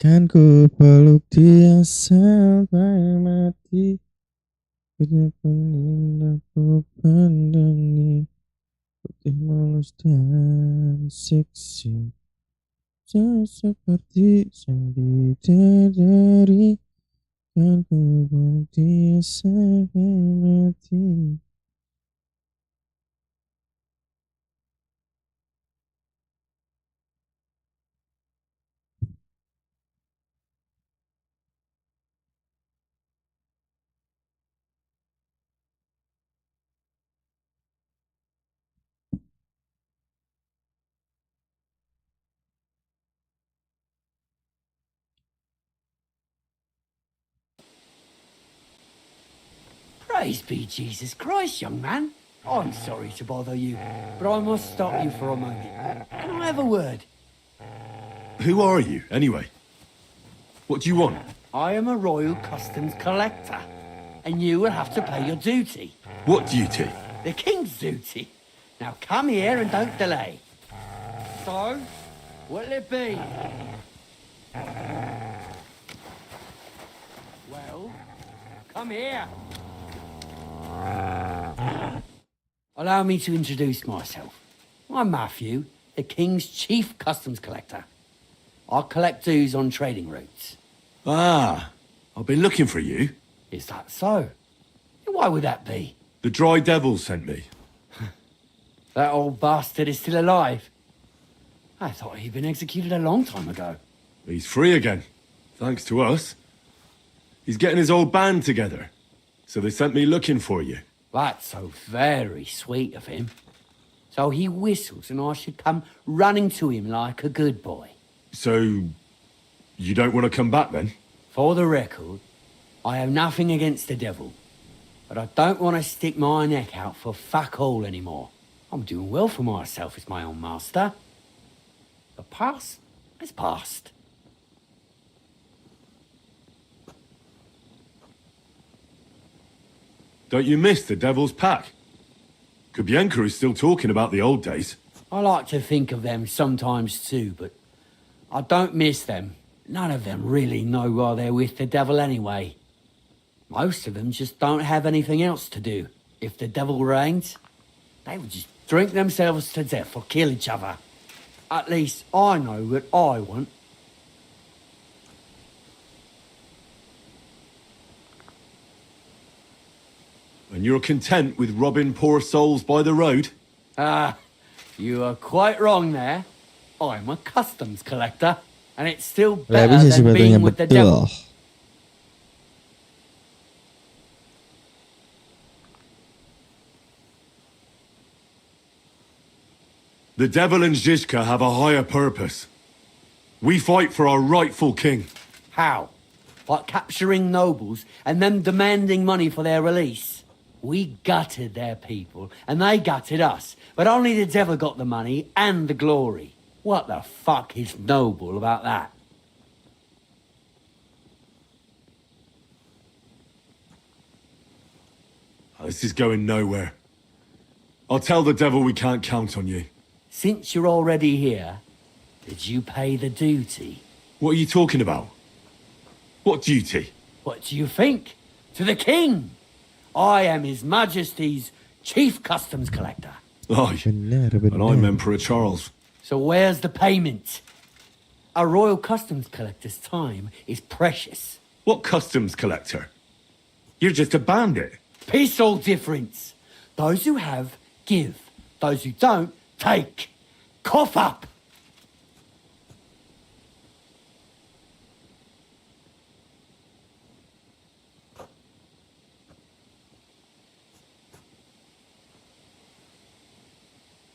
Kan ku peluk dia sampai mati. Betapapun indah ku pandangi, putih mulus dan seksi, seperti sang bidadari. Kan ku peluk dia sampai mati. Praise be Jesus Christ, young man. I'm sorry to bother you, but I must stop you for a moment. Can I have a word? Who are you, anyway? What do you want? I am a royal customs collector, and you will have to pay your duty. What duty? The king's duty. Now come here and don't delay. So, what'll it be? Well, come here. Allow me to introduce myself. I'm Matthew, the King's chief customs collector. I collect dues on trading routes. Ah, I've been looking for you. Is that so? Why would that be? The Dry Devil sent me. That old bastard is still alive. I thought he'd been executed a long time ago. He's free again, thanks to us. He's getting his old band together, so they sent me looking for you. That's so very sweet of him. So he whistles and I should come running to him like a good boy. So, you don't want to come back then? For the record, I have nothing against the devil, but I don't want to stick my neck out for fuck all anymore. I'm doing well for myself as my own master. The past is past. Don't you miss the Devil's Pack? Kubienka is still talking about the old days. I like to think of them sometimes too, but I don't miss them. None of them really know why they're with the devil anyway. Most of them just don't have anything else to do. If the devil reigns, they would just drink themselves to death or kill each other. At least I know what I want. And you're content with robbing poor souls by the road? Ah, you are quite wrong there. I'm a customs collector, and it's still Gak better bisa than being sebetulnya with the devil. betul. The Devil and Zizka have a higher purpose. We fight for our rightful king. How? By capturing nobles and then demanding money for their release. We gutted their people, and they gutted us. But only the devil got the money and the glory. What the fuck is noble about that? This is going nowhere. I'll tell the devil we can't count on you. Since you're already here, did you pay the duty? What are you talking about? What duty? What do you think? To the king! I am His Majesty's chief customs collector. Aye, Benar, and I'm benar. Emperor Charles. So where's the payment? A royal customs collector's time is precious. What customs collector? You're just a bandit. Peace all difference. Those who have, give. Those who don't, take. Cough up!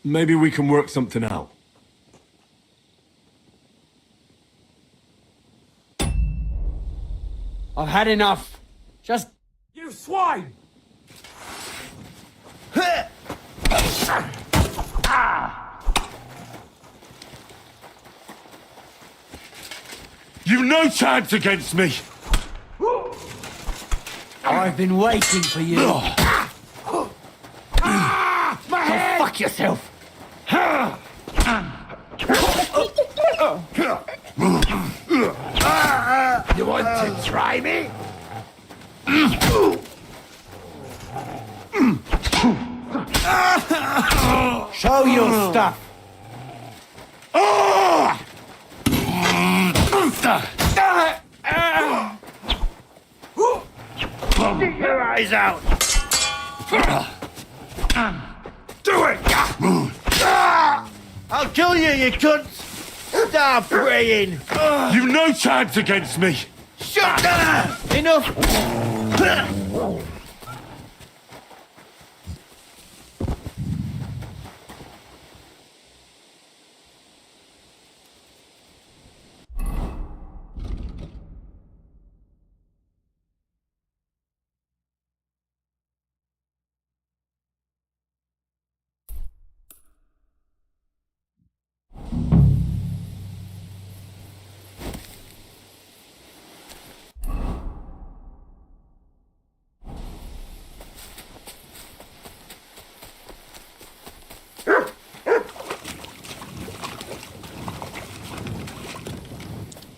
Maybe we can work something out. I've had enough. Just... You swine! You've no chance against me! I've been waiting for you. Go fuck yourself. Get your eyes out! Do it! I'll kill you, you cunts! Stop praying! You've no chance against me! Shut up! Enough!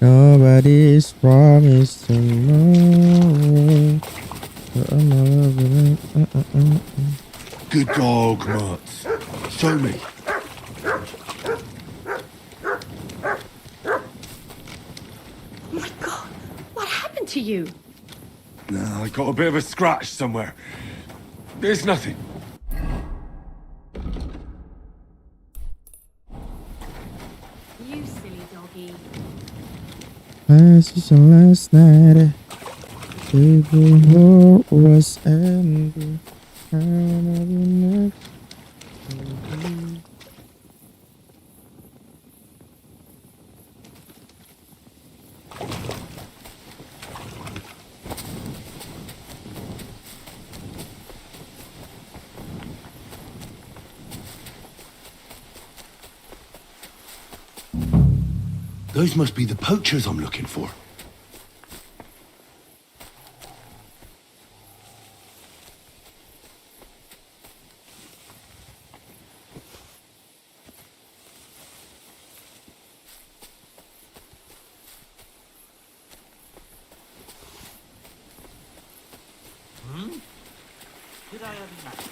Nobody's promised tomorrow. Good dog, Mutz. Show me. Oh my God, what happened to you? Nah, I got a bit of a scratch somewhere. There's nothing. You silly doggy. Last night, the was empty. Those must be the poachers I'm looking for. Did I have a knife?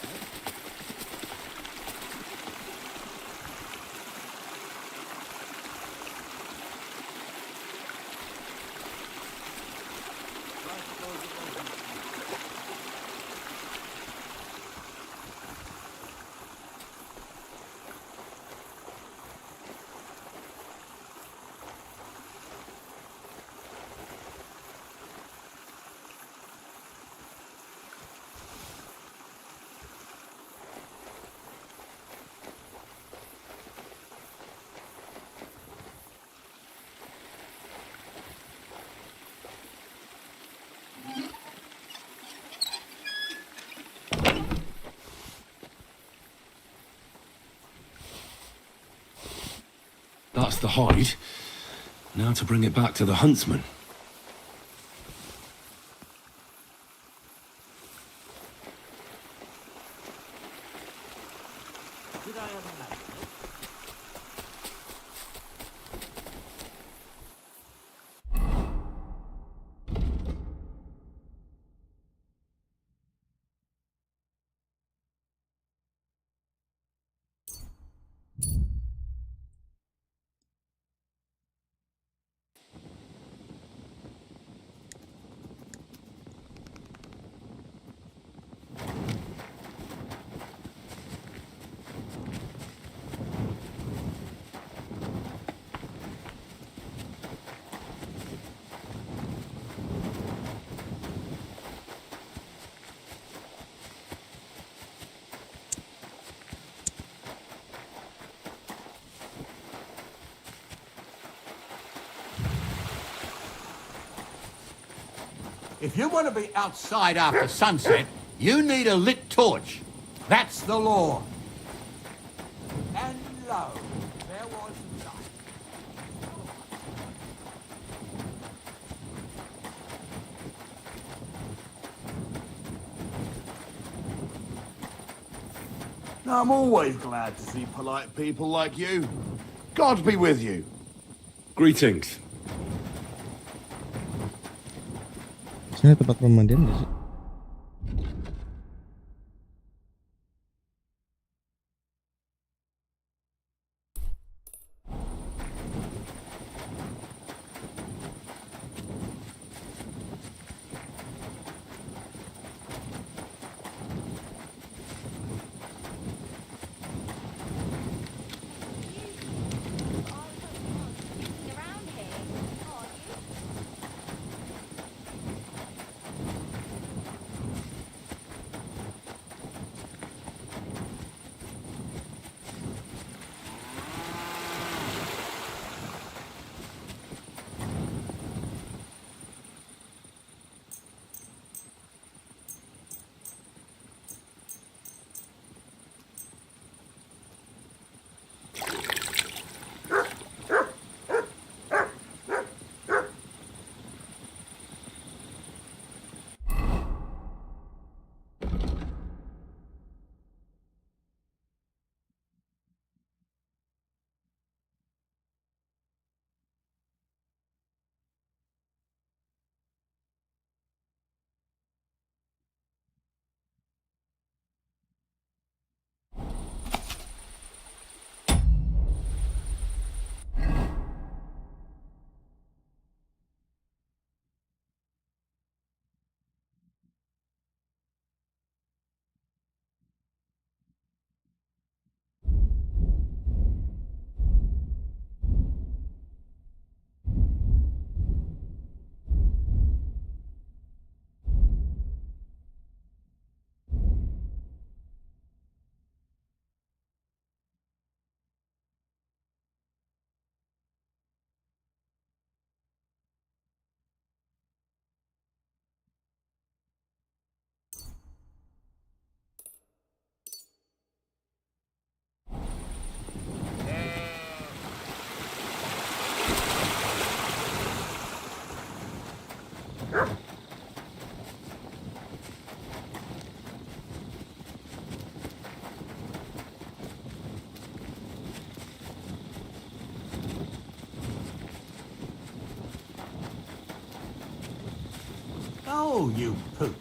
That's the hide. Now to bring it back to the huntsman. Did I have a knife? If you want to be outside after sunset, you need a lit torch. That's the law. And lo, there was light. I'm always glad to see polite people like you. God be with you. Greetings. Sini tempat pemandian nggak sih? Oh, you pooch.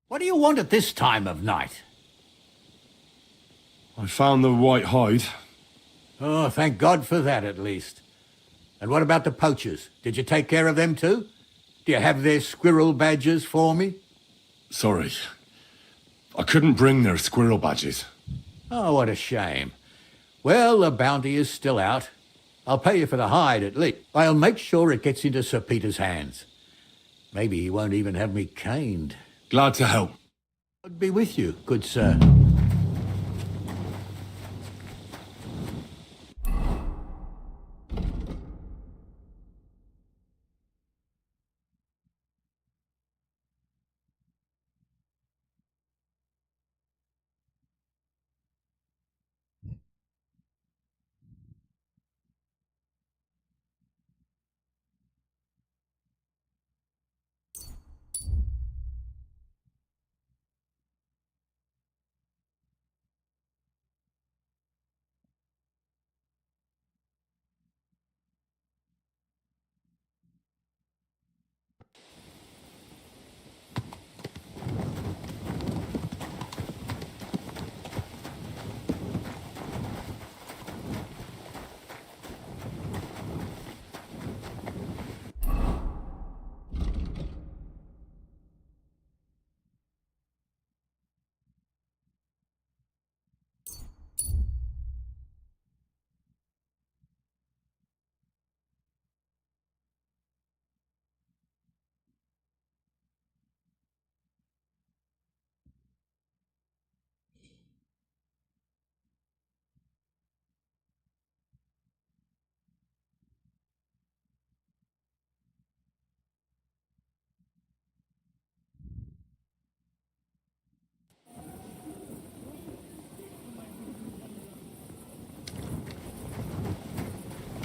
What do you want at this time of night? I found the white hide. Oh, thank God for that, at least. And what about the poachers? Did you take care of them too? Do you have their squirrel badges for me? Sorry. I couldn't bring their squirrel badges. Oh, what a shame. Well, the bounty is still out. I'll pay you for the hide, at least. I'll make sure it gets into Sir Peter's hands. Maybe he won't even have me caned. Glad to help. God be with you, good sir.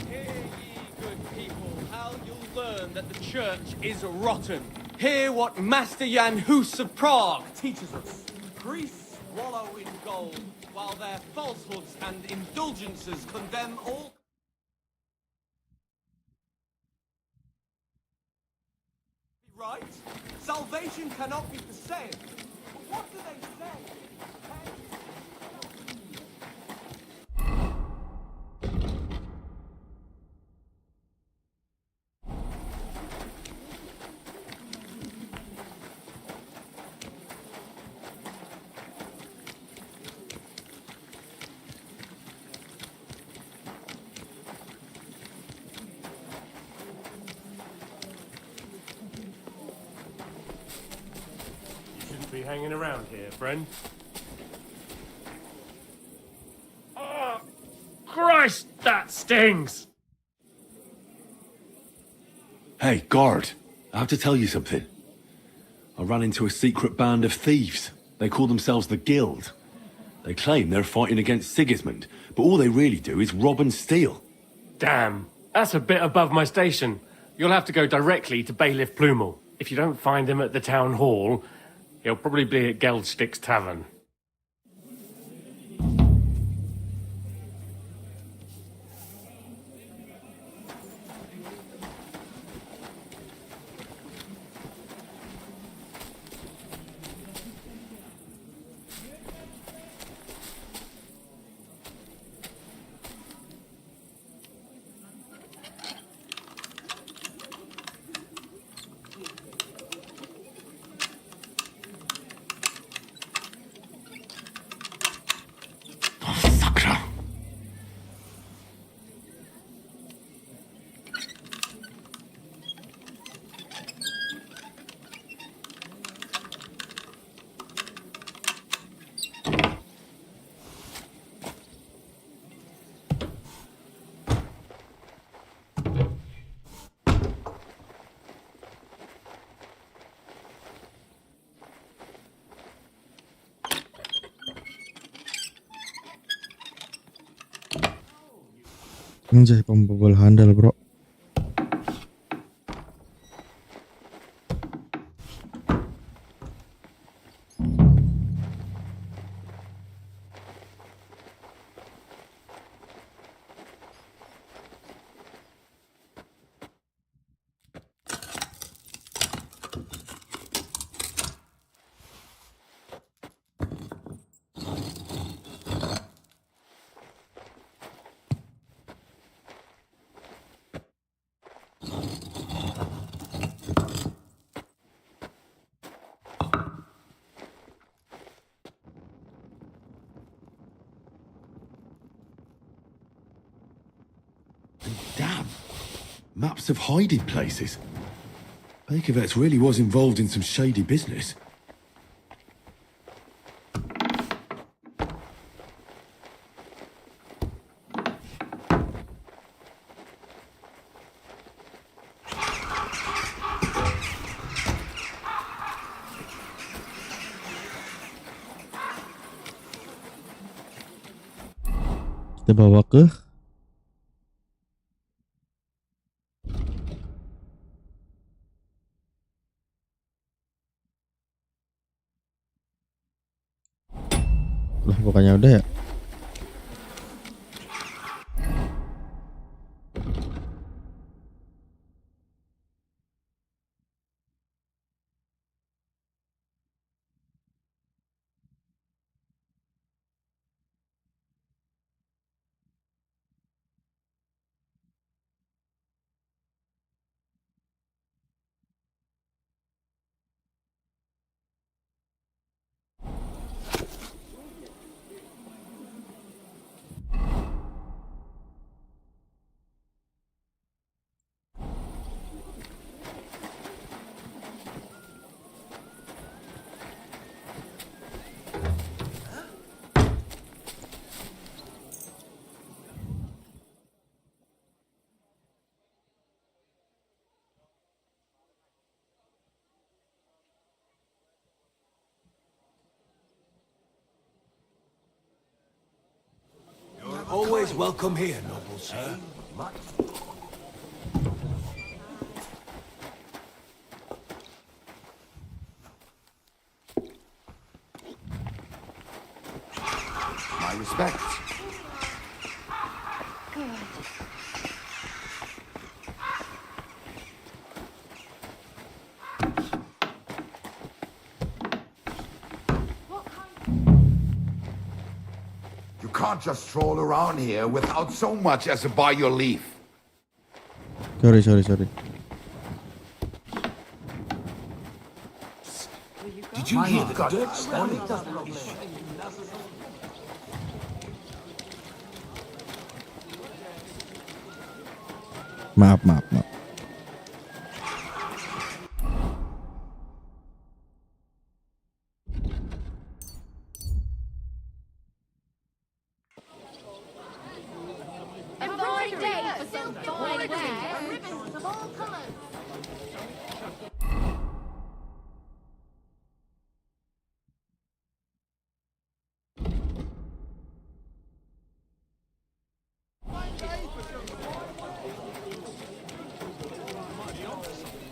Hear ye, good people, how you'll learn that the church is rotten. Hear what Master Jan Hus of Prague teaches us. Priests wallow in gold, while their falsehoods and indulgences condemn all... Right? Salvation cannot be the same. But what do they say? Be hanging around here, friend. Oh, Christ, that stings! Hey, guard. I have to tell you something. I ran into a secret band of thieves. They call themselves the Guild. They claim they're fighting against Sigismund, but all they really do is rob and steal. Damn, that's a bit above my station. You'll have to go directly to Bailiff Plumel. If you don't find him at the town hall, he'll probably be at Geldstick's tavern. Anjay, pembobol handal, bro. Maps of hiding places. Bakervet's really was involved in some shady business. Kita bawa ke lah, bukannya udah ya? Always welcome here, noble sir. My respects. You can't just stroll around here without so much as a by your leave. Sorry. Did you hear the dirt standing? Maaf. Embroidery for some fine wear. Ribbons of all colours.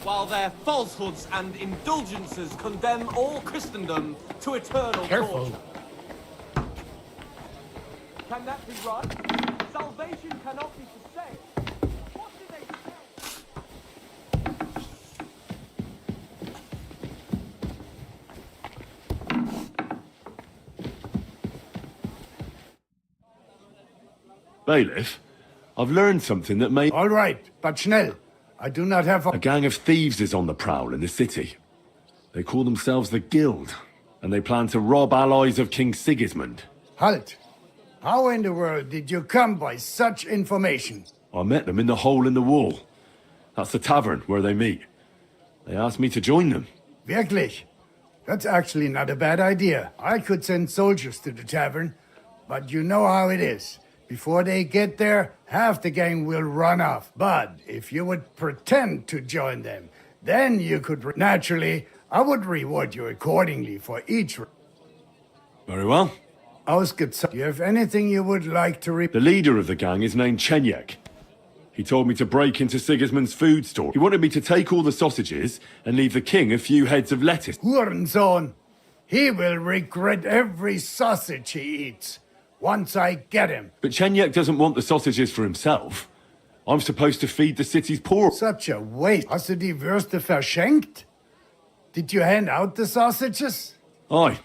While their falsehoods and indulgences condemn all Christendom to eternal torture. Can that be right? Salvation cannot be for sale. What do they say? Bailiff, I've learned something that may... All right, but schnell. I do not have A gang of thieves is on the prowl in the city. They call themselves the Guild, and they plan to rob allies of King Sigismund. Halt! How in the world did you come by such information? I met them in the hole in the wall. That's the tavern where they meet. They asked me to join them. Wirklich? That's actually not a bad idea. I could send soldiers to the tavern, but you know how it is. Before they get there, half the gang will run off. But if you would pretend to join them, then you could... Naturally, I would reward you accordingly for each... Very well. Ausgezeichnet. Do you have anything you would like to The leader of the gang is named Chenyek. He told me to break into Sigismund's food store. He wanted me to take all the sausages and leave the king a few heads of lettuce. Hurensohn! He will regret every sausage he eats. Once I get him. But Chenyek doesn't want the sausages for himself. I'm supposed to feed the city's poor. Such a waste. Hast du die Würste verschenkt? Did you hand out the sausages? Aye.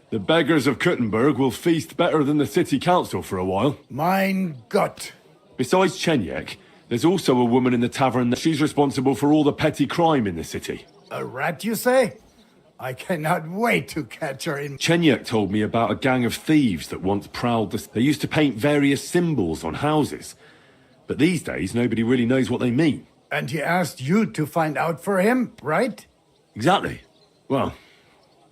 The beggars of Kuttenberg will feast better than the city council for a while. Mein Gott. Besides Chenyek, there's also a woman in the tavern. She's responsible for all the petty crime in the city. A rat, you say? I cannot wait to catch her in... Chenyek told me about a gang of thieves that once prowled the... They used to paint various symbols on houses. But these days, nobody really knows what they mean. And he asked you to find out for him, right? Exactly. Well,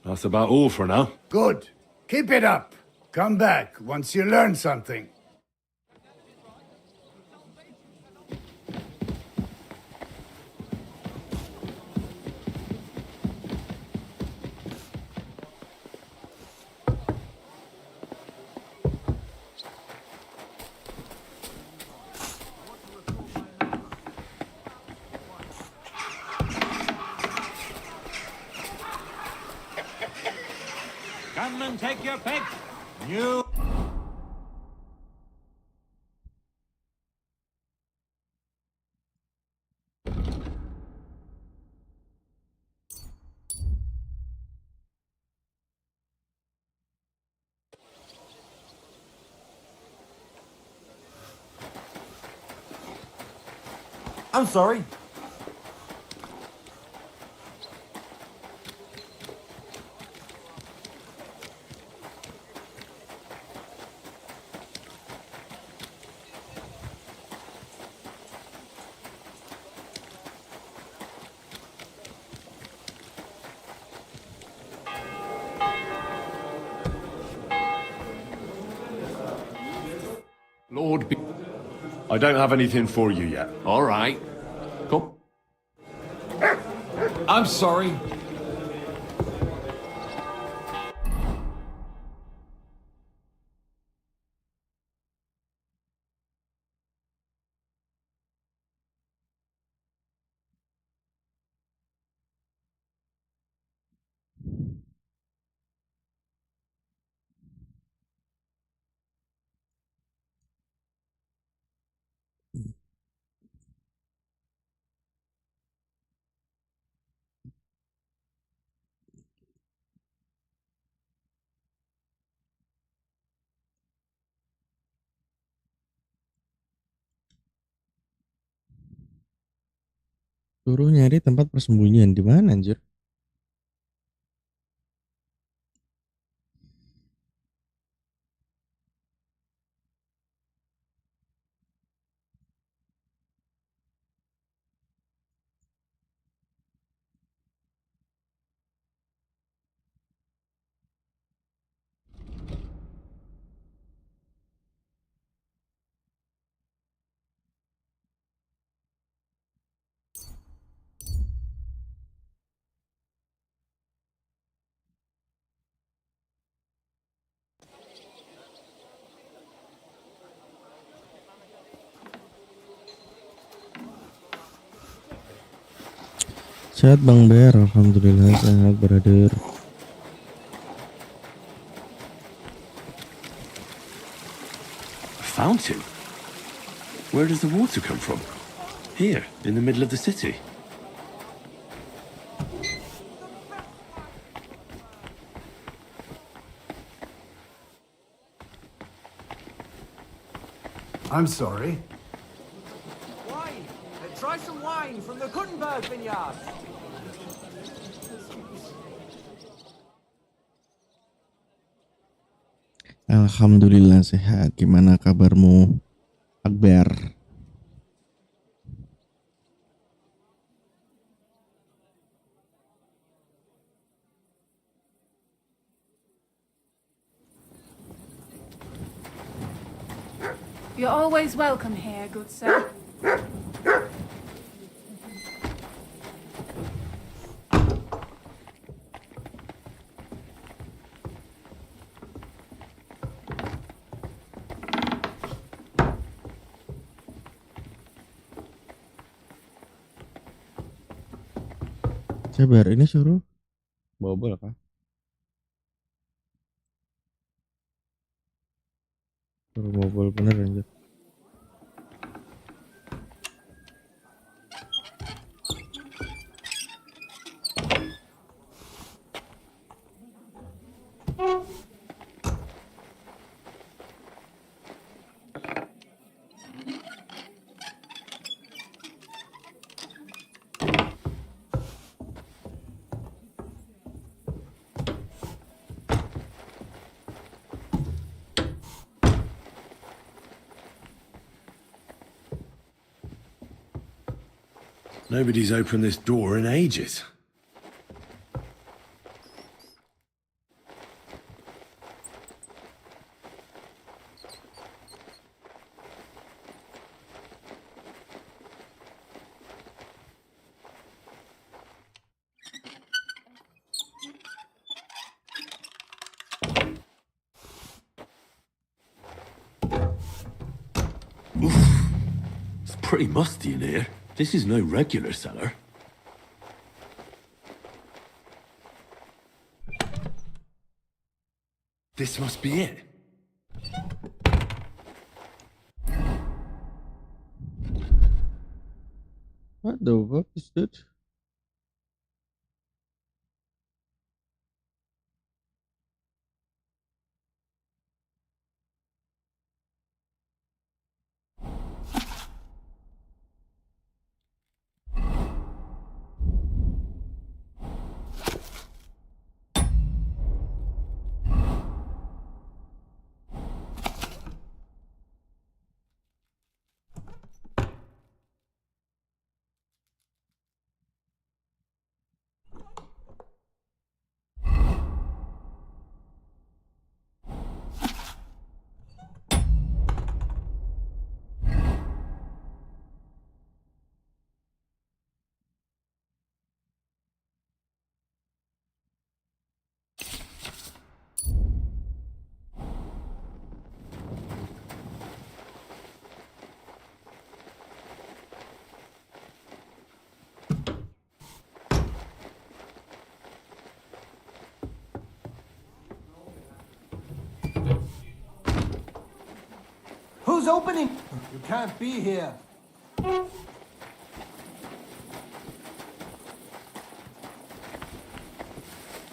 that's about all for now. Good. Keep it up. Come back once you learn something. Come and take your pick. You... I'm sorry. Lord be... I don't have anything for you yet. All right. Go. I'm sorry. Suruh nyari tempat persembunyian di mana anjir? Sehat Bang Ber, alhamdulillah sehat brother. A fountain? Where does the water come from? Here, in the middle of the city. I'm sorry. Wine. Try some wine from the Gutenberg vineyard. Alhamdulillah sehat. Gimana kabarmu, Akbar? You're always welcome here, good sir. Sabar, ini suruh bobol kah? Suruh bobol bener anjir. Nobody's opened this door in ages. It's pretty musty in here. This is no regular cellar. This must be it. What the fuck is that? Who's opening? You can't be here.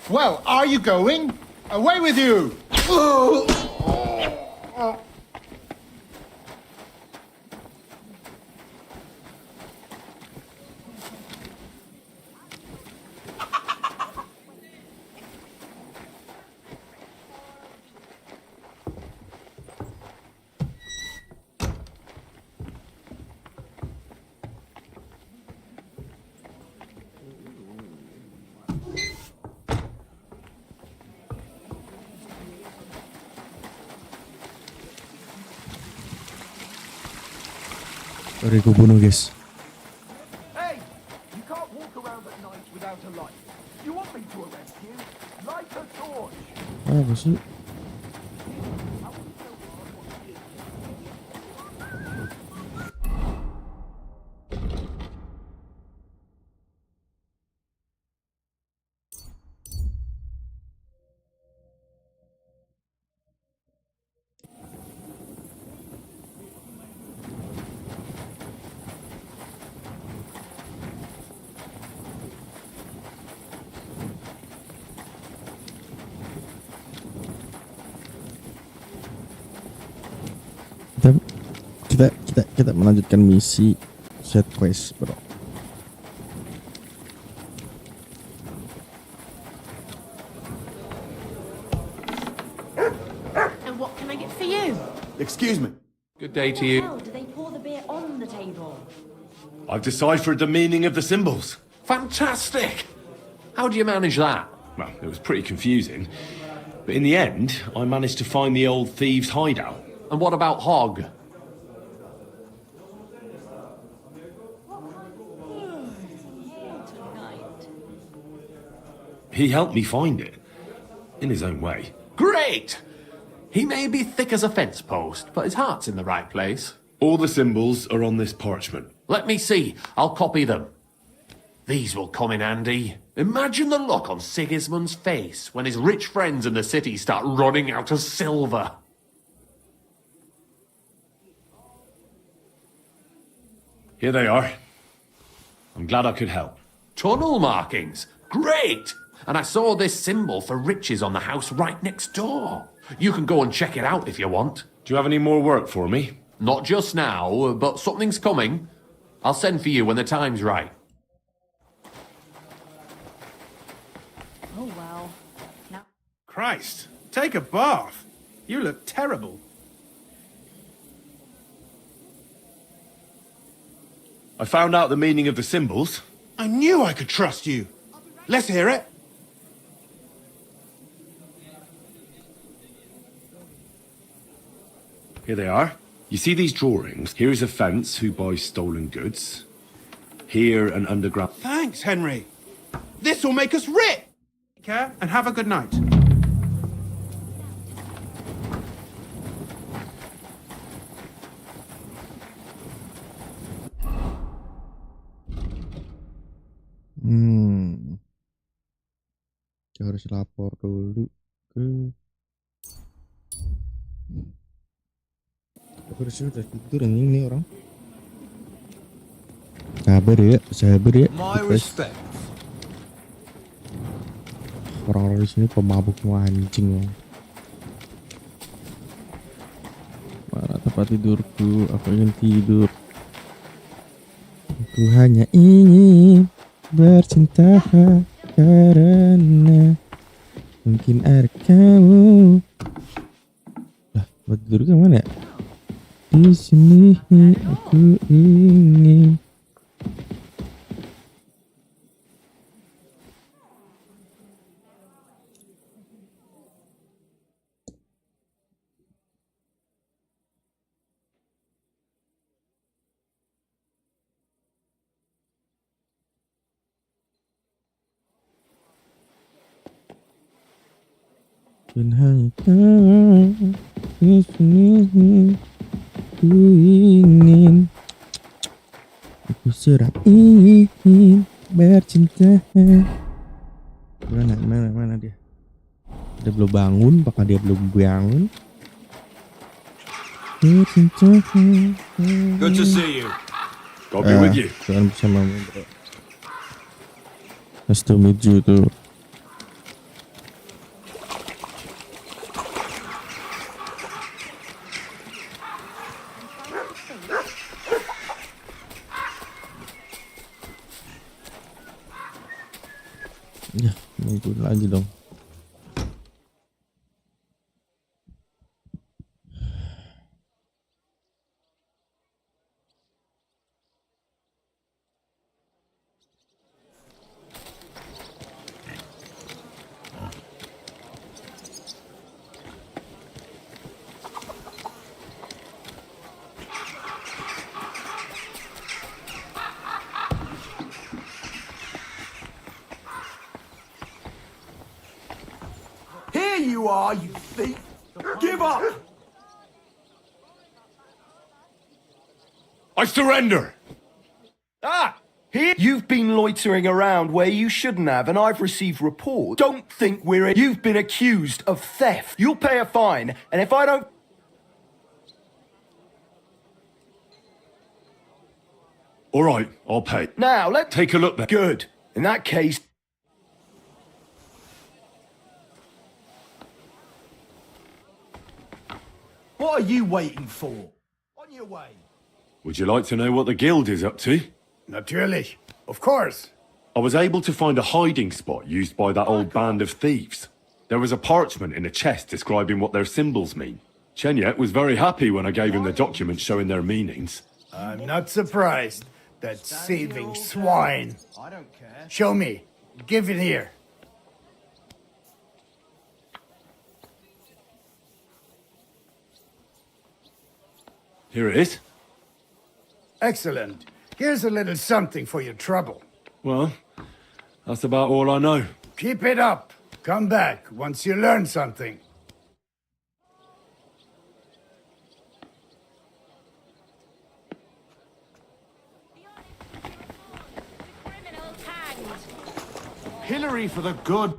Well, are you going? Away with you! Sorry, gue bunuh guys. Hey! You can't walk around at night without a light. You want me to arrest you? Light a torch! Apa sih? Kita melanjutkan misi set quest, bro. And what can I get for you? Excuse me. Good day to you. Hell, do they pour the beer on the table? I've deciphered the meaning of the symbols. Fantastic! How do you manage that? Well, it was pretty confusing. But in the end, I managed to find the old thieves' hideout. And what about Hogg? He helped me find it. In his own way. Great! He may be thick as a fence post, but his heart's in the right place. All the symbols are on this parchment. Let me see. I'll copy them. These will come in handy. Imagine the look on Sigismund's face when his rich friends in the city start running out of silver. Here they are. I'm glad I could help. Tunnel markings. Great! And I saw this symbol for riches on the house right next door. You can go and check it out if you want. Do you have any more work for me? Not just now, but something's coming. I'll send for you when the time's right. Oh, well. Now. Christ, take a bath. You look terrible. I found out the meaning of the symbols. I knew I could trust you. Let's hear it. Here they are. You see these drawings? Here is a fence who buys stolen goods. Here, an underground... Thanks, Henry. This will make us rich. Take care and have a good night. Kita harus lapor dulu ke... Aku udah tidur ini orang. Sabar ya. My respect. Orang-orang di sini pemabuk anjing. Mana tempat tidurku? Aku ingin tidur. Aku hanya ingin bercinta karena mungkin ada kamu. Lah, buat tidur ke mana? Di sini aku ingin. Dan hanya kamu di sini ku ingin, aku serap ingin bercinta. Mana dia? Dia belum bangun, apakah dia belum bangun? Bercinta. Good to see you. God be with you. Tuhan bersamamu, bro. Nice to meet you too. Ya, nunggu lagi dong. Here you are, you thief! Give up! I surrender! Ah! Here you've been loitering around where you shouldn't have, and I've received reports. Don't think you've been accused of theft. You'll pay a fine, and if I don't... All right, I'll pay. Now, let's... Take a look then. Good. In that case... What are you waiting for? On your way. Would you like to know what the guild is up to? Natürlich. Of course. I was able to find a hiding spot used by that old band of thieves. There was a parchment in a chest describing what their symbols mean. Chenyet was very happy when I gave him the document showing their meanings. I'm not surprised. That saving swine. I don't care. Show me. Give it here. Here it is. Excellent. Here's a little something for your trouble. Well, that's about all I know. Keep it up. Come back once you learn something. Criminal tagged. Hillary for the good.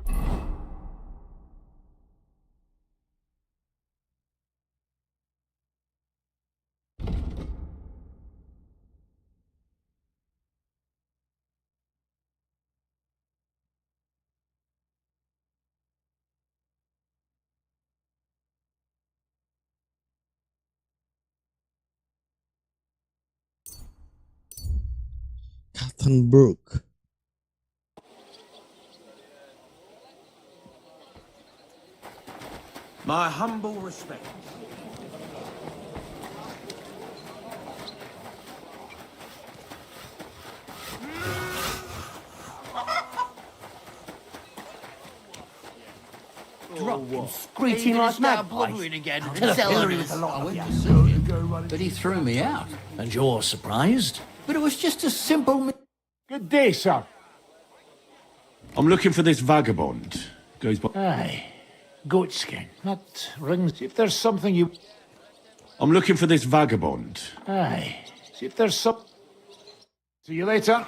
Kattenbrook. My humble respect. Screeching like magpies. again. To the pillory with a lot of you. But he threw me out. And you're surprised? But it was just a simple... Good day, sir. I'm looking for this vagabond. Goes by... Aye. Goatskin. That rings. If there's something you... I'm looking for this vagabond. Aye. See if there's some... See you later.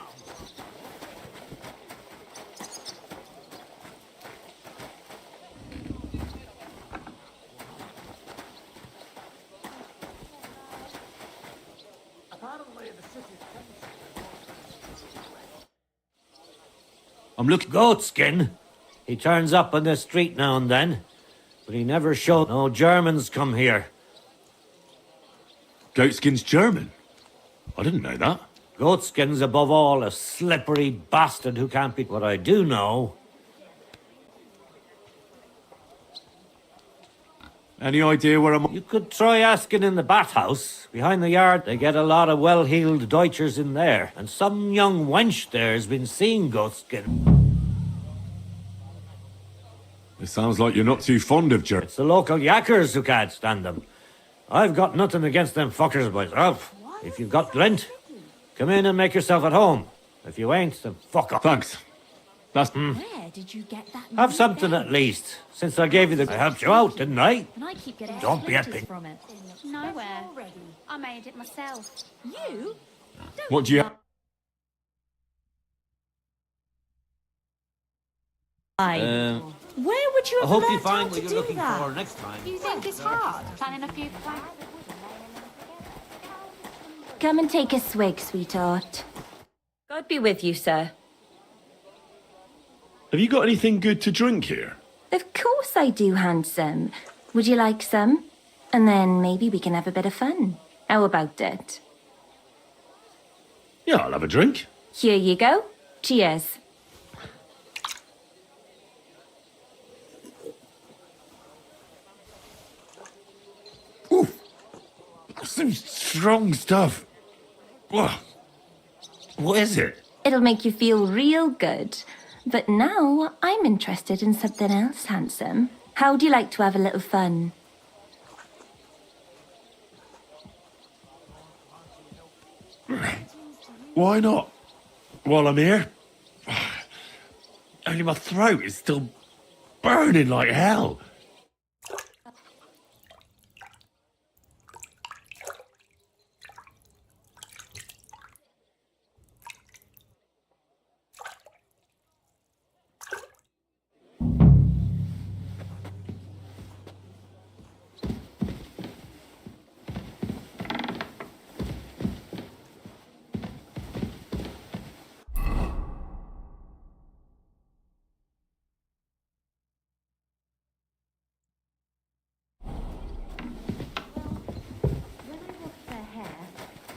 I'm looking... Goatskin? He turns up on the street now and then, but he never showed no Germans come here. Goatskin's German? I didn't know that. Goatskin's above all a slippery bastard who can't be... What I do know... Any idea where I'm... You could try asking in the bathhouse. Behind the yard, they get a lot of well-heeled Deutschers in there. And some young wench there has been seeing Goatskin. It sounds like you're not too fond of German. It's the local yackers who can't stand them. I've got nothing against them fuckers myself. If you've got glint, come in and make yourself at home. If you ain't, then fuck off. Thanks. That's... Where did you get that? Have something at least. Since I gave you the... I helped you out, didn't I? And I keep getting Don't be a splinters pig. from it. Nowhere. I made it myself. You? What do you... Where would you I have hope you learned find how what to you're do looking that? for next time. You think it's hard? Planning a few plans. Come and take a swig, sweetheart. God be with you, sir. Have you got anything good to drink here? Of course I do, handsome. Would you like some? And then maybe we can have a bit of fun. How about it? Yeah, I'll have a drink. Here you go. Cheers. Some strong stuff. Ugh. What is it? It'll make you feel real good. But now I'm interested in something else, handsome. How would you like to have a little fun? Why not? While I'm here? Only my throat is still burning like hell.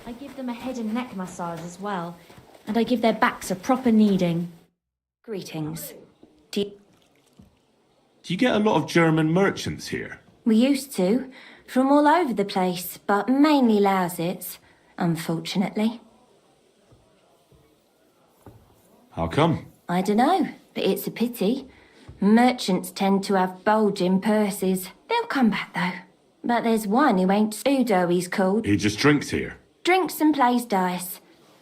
I give them a head and neck massage as well. And I give their backs a proper kneading. Greetings. Do you get a lot of German merchants here? We used to. From all over the place, but mainly Lausitz, unfortunately. How come? I dunno, but it's a pity. Merchants tend to have bulging purses. They'll come back, though. But there's one who ain't Udo, he's called. He just drinks here. Drinks and plays dice.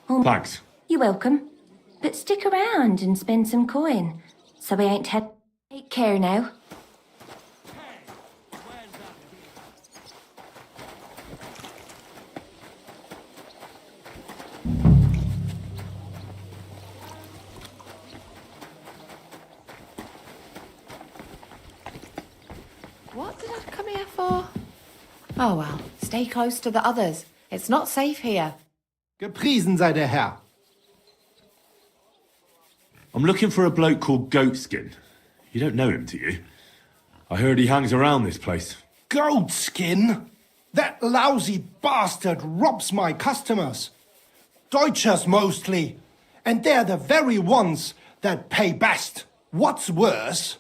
Thanks. You're welcome. But stick around and spend some coin. So we ain't had... Take care now. What did I come here for? Oh well, stay close to the others. It's not safe here. Gepriesen sei der Herr. I'm looking for a bloke called Goatskin. You don't know him, do you? I heard he hangs around this place. Goatskin? That lousy bastard robs my customers. Deutschers mostly. And they're the very ones that pay best. What's worse,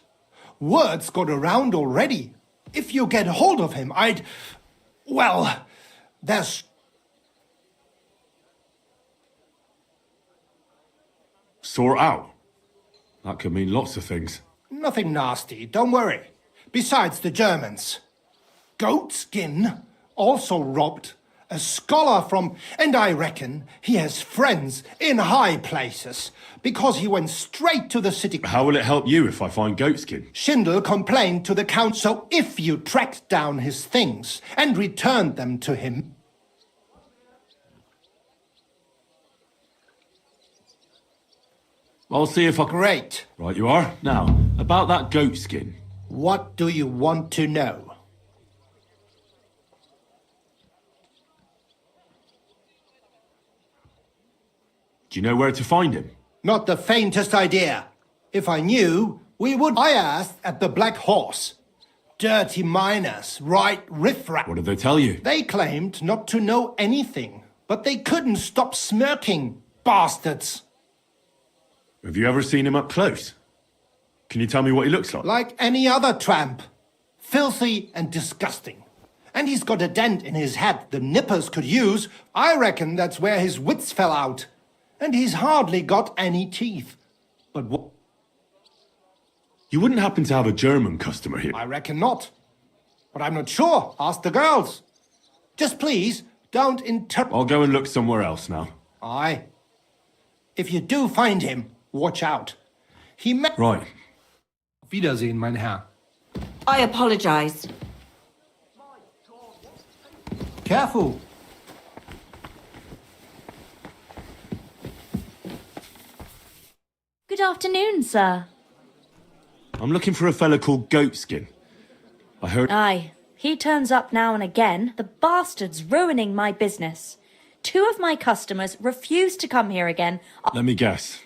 word's got around already. If you get hold of him, well, there's... Sort out? That could mean lots of things. Nothing nasty, don't worry. besides the Germans. Goatskin also robbed a scholar from... And I reckon he has friends in high places, because he went straight to the city... How will it help you if I find Goatskin? Schindel complained to the count, so if you tracked down his things and returned them to him... I'll see if I... Great. Right you are. Now, about that Goatskin. What do you want to know? Do you know where to find him? Not the faintest idea. If I knew, we would... I asked at the Black Horse. Dirty miners, right riffraff. What did they tell you? They claimed not to know anything, but they couldn't stop smirking, bastards. Have you ever seen him up close? Can you tell me what he looks like? Like any other tramp. Filthy and disgusting. And he's got a dent in his head the nippers could use. I reckon that's where his wits fell out. And he's hardly got any teeth. But what? You wouldn't happen to have a German customer here? I reckon not. But I'm not sure. Ask the girls. Just please, don't interrupt. I'll go and look somewhere else now. Aye. If you do find him, watch out. He may... Right. Auf Wiedersehen, mein Herr. I apologize. Careful. Good afternoon, sir. I'm looking for a fella called Goatskin. I heard... Aye, he turns up now and again. The bastard's ruining my business. 2 of my customers refused to come here again. Let me guess.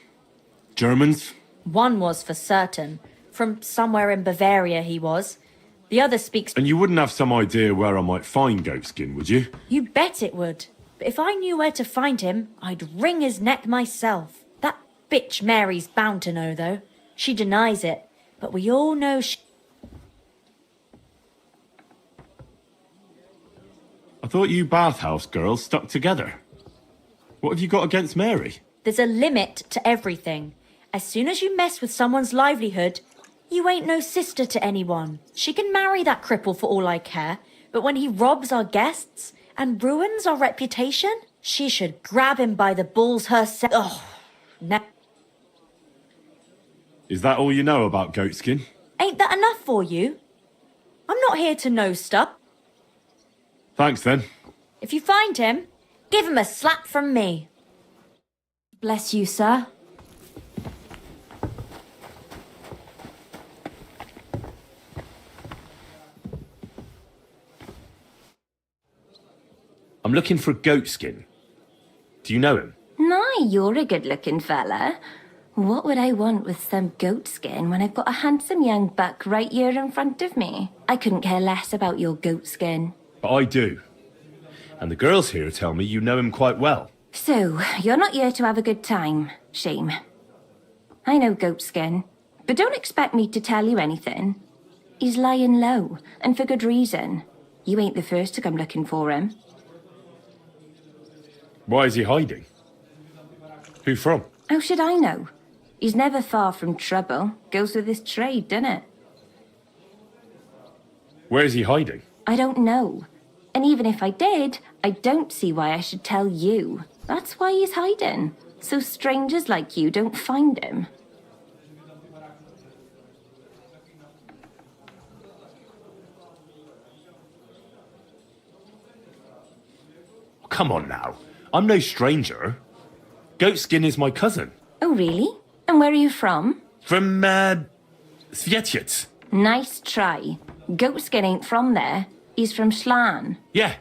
Germans? One was for certain. From somewhere in Bavaria he was. The other speaks... And you wouldn't have some idea where I might find Goatskin, would you? You bet it would. But if I knew where to find him, I'd wring his neck myself. That bitch Mary's bound to know, though. She denies it. But we all know she... I thought you bathhouse girls stuck together. What have you got against Mary? There's a limit to everything. As soon as you mess with someone's livelihood, you ain't no sister to anyone. She can marry that cripple for all I care, but when he robs our guests and ruins our reputation, she should grab him by the balls herself. Oh, no. Is that all you know about Goatskin? Ain't that enough for you? I'm not here to know stuff. Thanks then. If you find him, give him a slap from me. Bless you, sir. I'm looking for Goatskin. Do you know him? Nay, you're a good-looking fella. What would I want with some goat skin when I've got a handsome young buck right here in front of me? I couldn't care less about your goat skin. But I do. And the girls here tell me you know him quite well. So, you're not here to have a good time. Shame. I know Goatskin, but don't expect me to tell you anything. He's lying low, and for good reason. You ain't the first to come looking for him. Why is he hiding? Who from? How should I know? He's never far from trouble. Goes with his trade, doesn't it? Where is he hiding? I don't know. And even if I did, I don't see why I should tell you. That's why he's hiding. So strangers like you don't find him. Come on now. I'm no stranger. Goatskin is my cousin. Oh, really? And where are you from? From, Svietiec. Nice try. Goatskin ain't from there. He's from Schlan. Yeah.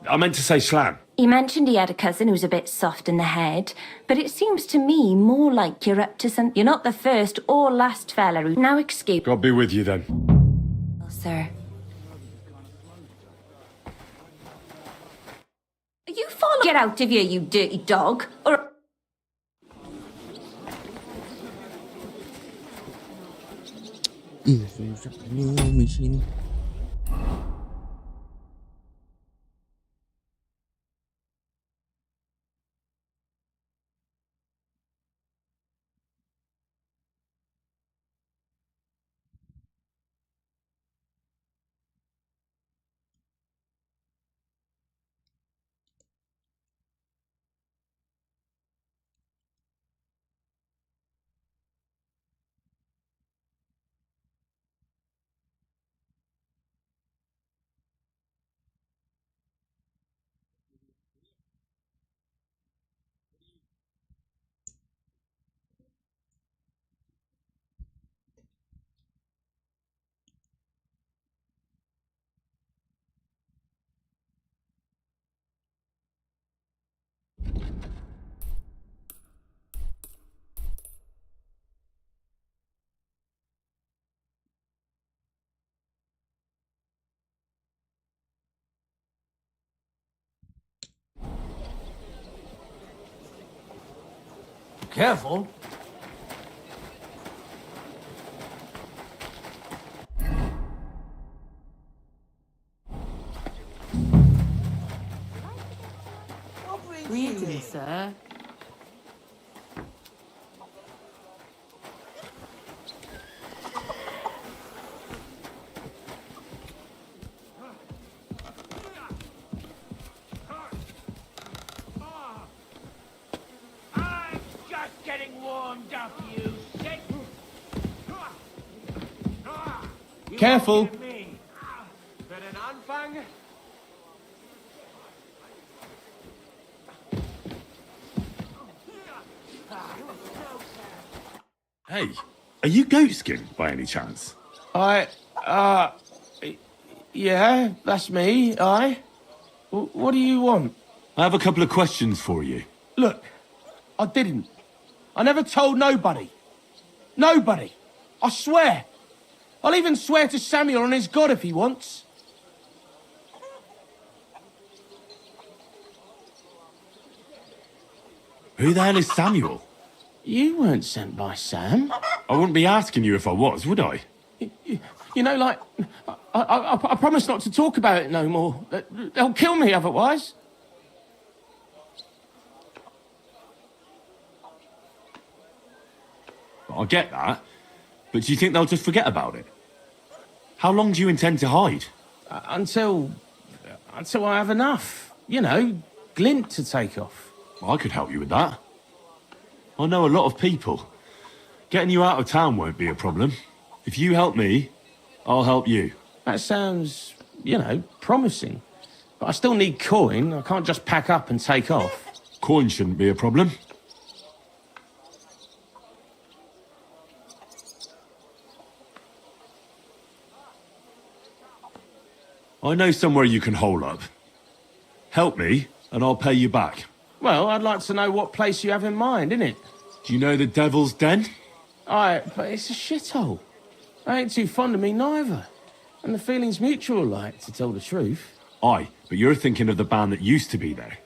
I meant to say Schlan. He mentioned he had a cousin who's a bit soft in the head, but it seems to me more like you're up to something. You're not the first or last fella who... Now excuse... God be with you then. Sir. Are you following... Get out of here, you dirty dog, or... Machine. Careful. Greetings, sir. I'm just getting warmed up, you sick. Careful. Für den Anfang. Hey, are you goatskin by any chance? Yeah, that's me, What do you want? I have a couple of questions for you. Look, I didn't. I never told nobody. Nobody. I swear. I'll even swear to Samuel and his God if he wants. Who the hell is Samuel? You weren't sent by Sam. I wouldn't be asking you if I was, would I? You know, like, I promise not to talk about it no more. They'll kill me otherwise. I get that, but do you think they'll just forget about it? How long do you intend to hide? Until I have enough. You know, glint to take off. I could help you with that. I know a lot of people. Getting you out of town won't be a problem. If you help me, I'll help you. That sounds, you know, promising. But I still need coin. I can't just pack up and take off. Coin shouldn't be a problem. I know somewhere you can hole up. Help me, and I'll pay you back. Well, I'd like to know what place you have in mind, innit? Do you know the Devil's Den? But it's a shithole. I ain't too fond of me neither. And the feeling's mutual, like, to tell the truth. Aye, but you're thinking of the band that used to be there.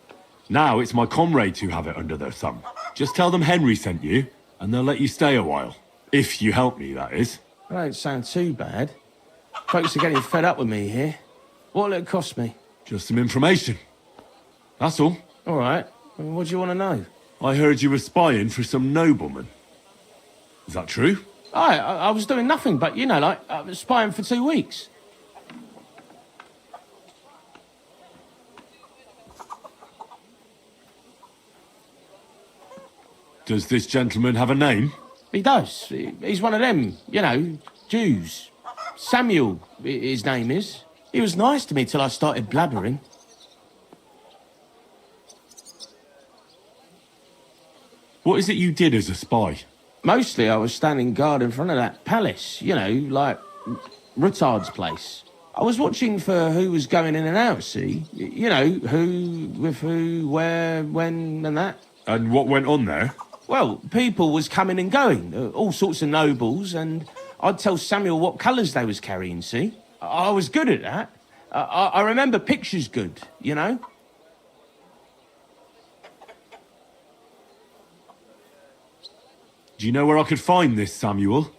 Now it's my comrades who have it under their thumb. Just tell them Henry sent you, and they'll let you stay a while. If you help me, that is. That don't sound too bad. Folks are getting fed up with me here. What'll it cost me? Just some information. That's all. All right. What do you want to know? I heard you were spying for some nobleman. Is that true? I was doing nothing but, you know, like, I was spying for 2 weeks. Does this gentleman have a name? He does. He's one of them, you know, Jews. Samuel, his name is. He was nice to me till I started blabbering. What is it you did as a spy? Mostly I was standing guard in front of that palace, you know, like Rutard's place. I was watching for who was going in and out, see? You know, who, with who, where, when, and that. And what went on there? Well, people was coming and going, all sorts of nobles, and I'd tell Samuel what colours they was carrying, see? I was good at that. I remember pictures good, you know? Do you know where I could find this Samuel?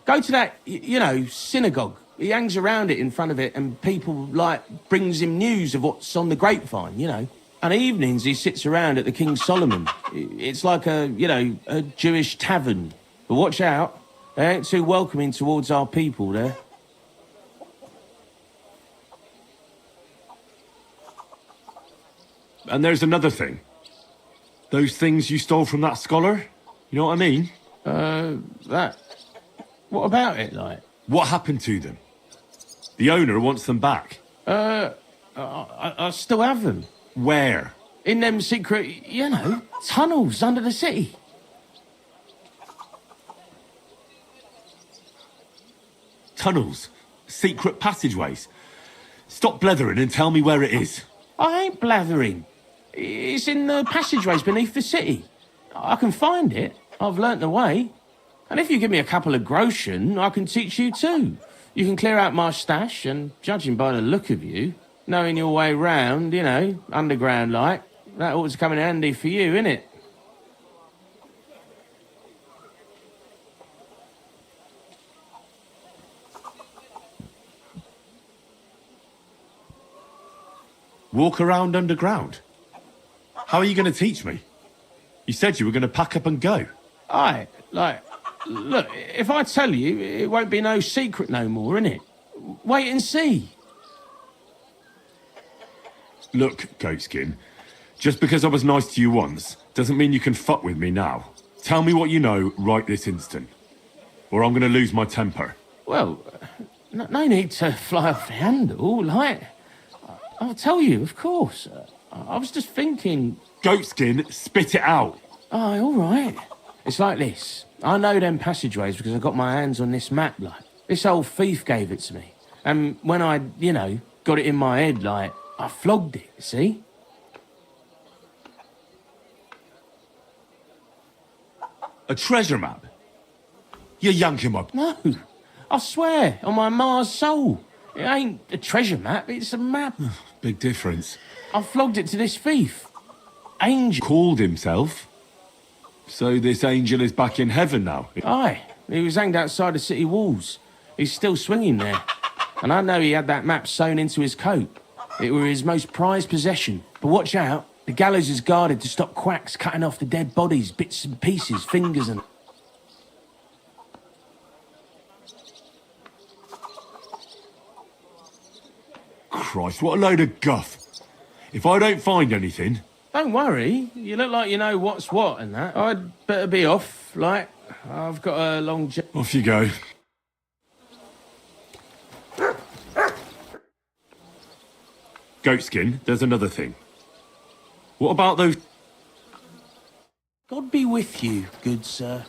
Go to that, you know, synagogue. He hangs around it in front of it, and people, like, brings him news of what's on the grapevine, you know? And evenings he sits around at the King Solomon. It's like a, you know, a Jewish tavern. But watch out, they ain't too welcoming towards our people there. And there's another thing. Those things you stole from that scholar? You know what I mean? That... What about it, like? What happened to them? The owner wants them back. I still have them. Where? In them secret, you know, tunnels under the city. Tunnels? Secret passageways? Stop blethering and tell me where it is. I ain't blathering. It's in the passageways beneath the city. I can find it. I've learnt the way. And if you give me a couple of groschen, I can teach you too. You can clear out my stash, and judging by the look of you, knowing your way round, you know, underground like, that ought to come in handy for you, innit? Walk around underground? How are you going to teach me? You said you were going to pack up and go. Aye, look, if I tell you, it won't be no secret no more, innit? Wait and see. Look, Goatskin, just because I was nice to you once, doesn't mean you can fuck with me now. Tell me what you know right this instant, or I'm going to lose my temper. Well, no need to fly off the handle, I'll tell you, of course. I was just thinking... Goatskin, spit it out. Aye, all right. It's like this. I know them passageways because I got my hands on this map, This old thief gave it to me. And when I, got it in my head, I flogged it, see? A treasure map? You yank him up. No, I swear, on my Mars soul. It ain't a treasure map, it's a map. Big difference. I flogged it to this thief. Angel. Called himself? So this angel is back in heaven now? Aye, he was hanged outside the city walls. He's still swinging there. And I know he had that map sewn into his coat. It were his most prized possession. But watch out, the gallows is guarded to stop quacks cutting off the dead bodies, bits and pieces, fingers and... Christ, what a load of guff. If I don't find anything... Don't worry, you look like you know what's what and that. I'd better be off, I've got a long... Off you go. Goatskin, there's another thing. What about those... God be with you, good sir.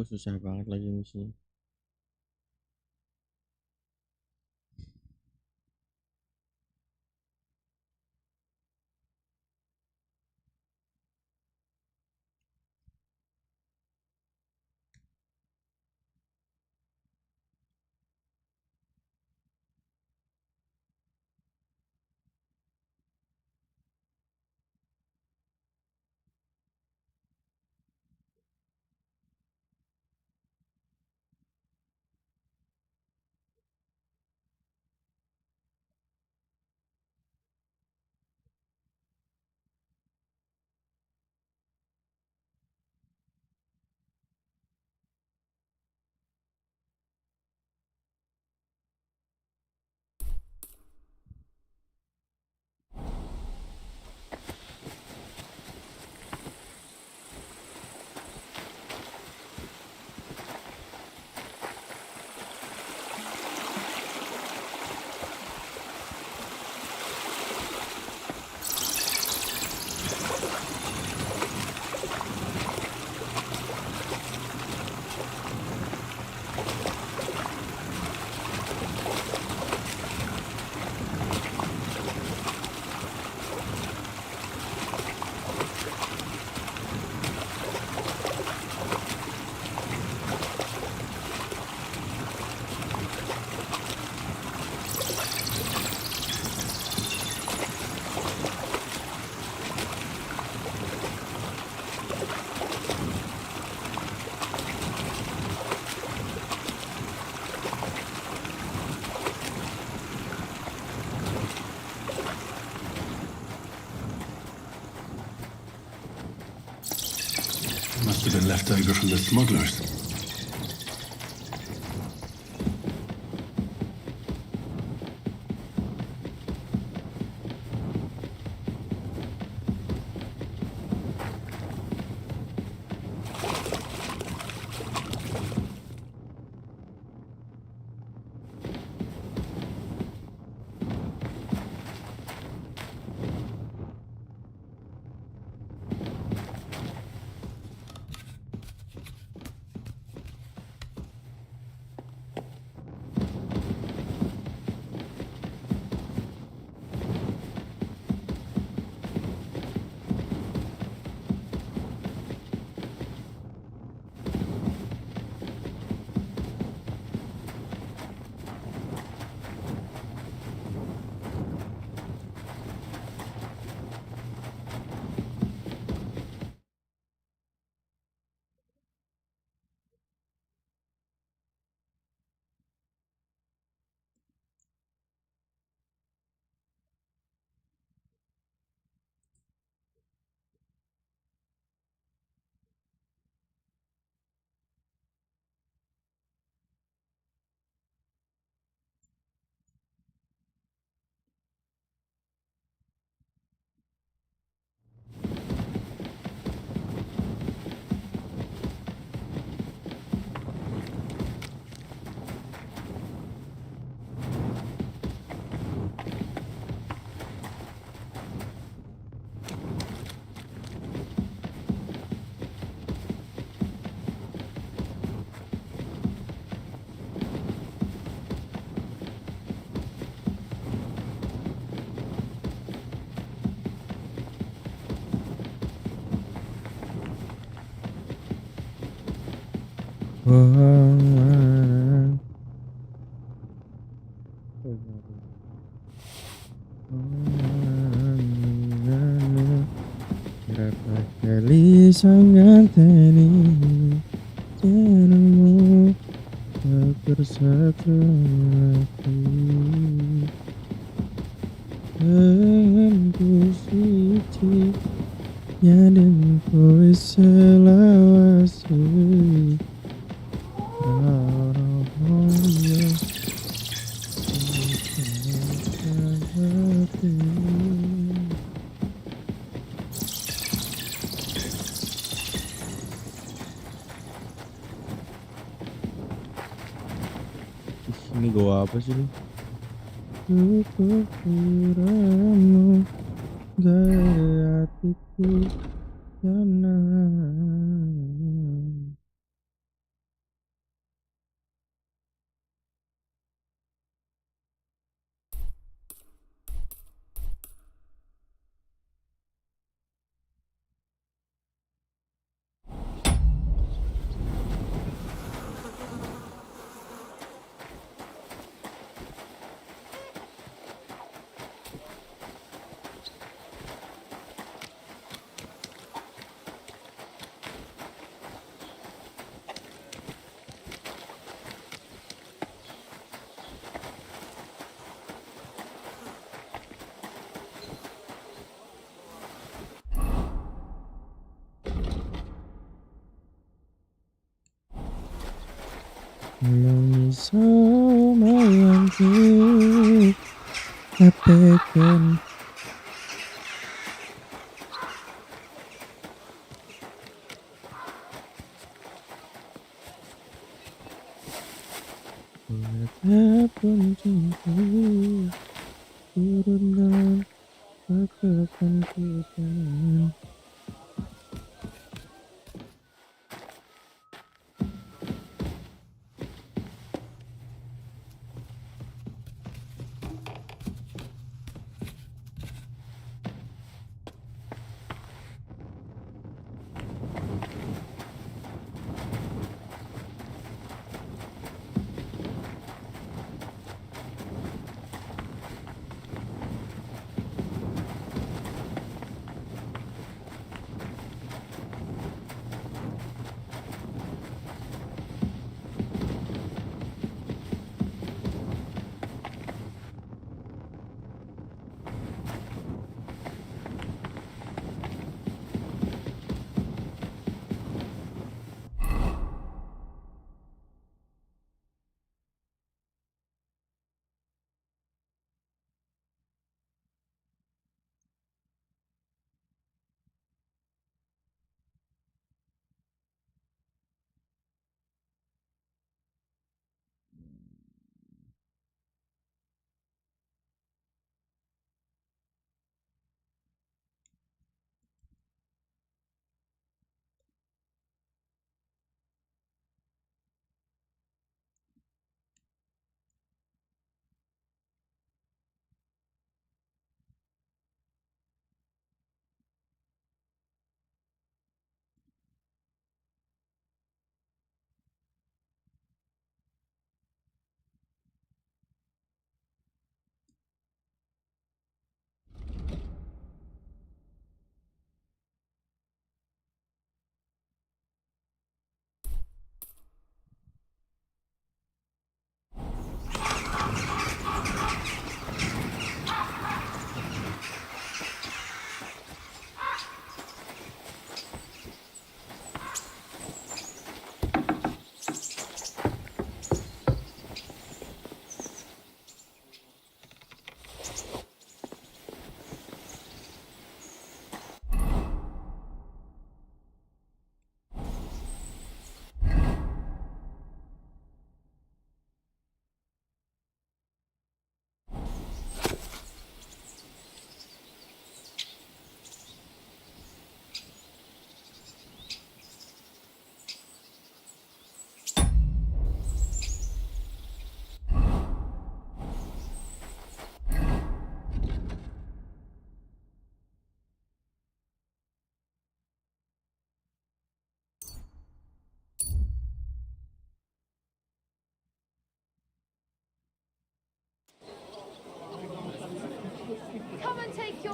Susah banget lagi misinya. Must have been left over from the smugglers. kebohongan. Berapa kali sangat ini jenengmu tak bersatu lagi dengan suci yang dengan kau selawasi. Ini gua apa sih nih? Kekuranganmu gaya hatiku tenang. Mengiso mayangku abaikan betapapun cintaku turun dalam kekapanku.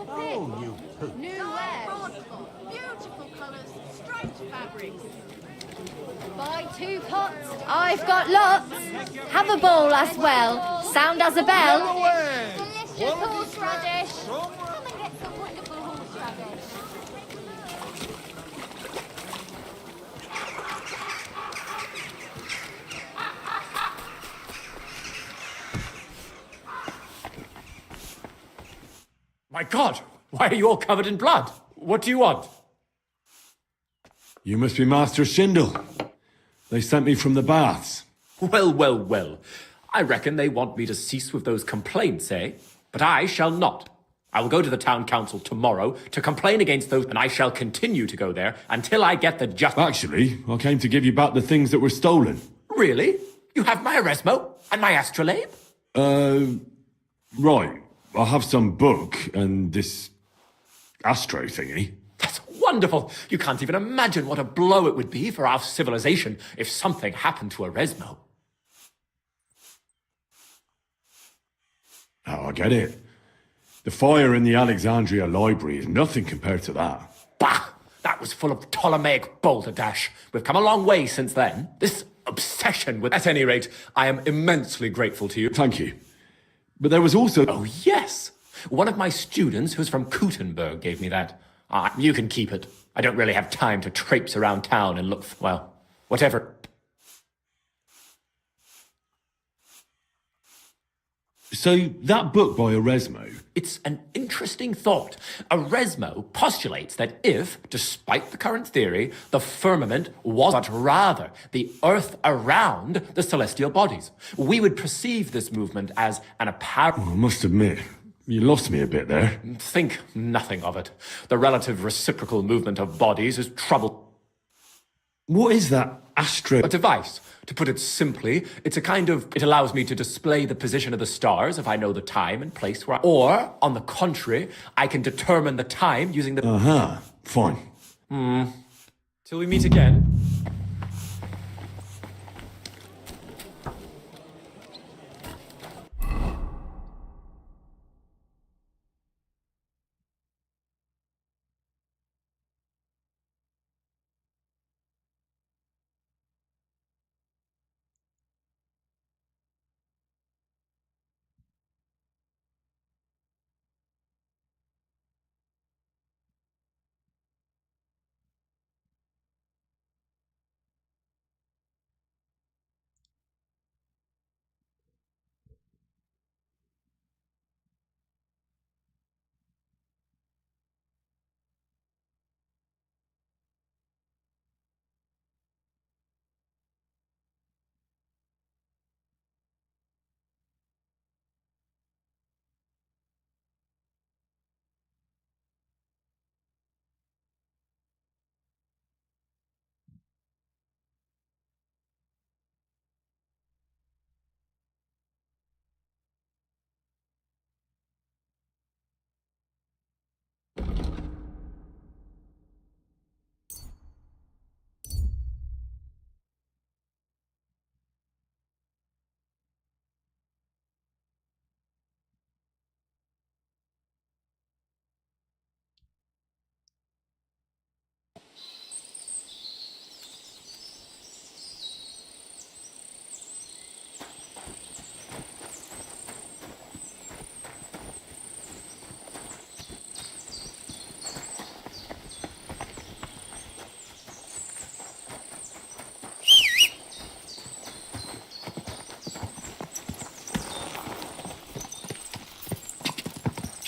your pick. Oh, you poop. New wares. Beautiful colours, striped fabrics. Buy 2 pots. I've got lots. Have a bowl as well. Sound as a bell. Delicious horseradish. Come and get some wonderful horseradish. My God, why are you all covered in blood? What do you want? You must be Master Schindel. They sent me from the baths. Well, well, well. I reckon they want me to cease with those complaints, eh? But I shall not. I will go to the town council tomorrow to complain against those, and I shall continue to go there until I get the just... Actually, I came to give you back the things that were stolen. Really? You have my Eresmo and my astrolabe? Right. I have some book and this astro thingy. That's wonderful. You can't even imagine what a blow it would be for our civilization if something happened to Eresmo. Oh, I get it. The fire in the Alexandria library is nothing compared to that. Bah! That was full of Ptolemaic balderdash. We've come a long way since then. This obsession with... At any rate, I am immensely grateful to you. Thank you. But there was also... Oh, yes. One of my students who's from Kuttenberg gave me that. You can keep it. I don't really have time to traipse around town and look for, well, whatever. So, that book by Eresmo... It's an interesting thought. Eresmo postulates that if, despite the current theory, the firmament was but rather the earth around the celestial bodies, we would perceive this movement as an apparent... I must admit, you lost me a bit there. Think nothing of it. The relative reciprocal movement of bodies is trouble... What is that astro... A device. To put it simply, it's a kind of... It allows me to display the position of the stars if I know the time and place where Or, on the contrary, I can determine the time using the... Uh-huh. Fine. Till we meet again.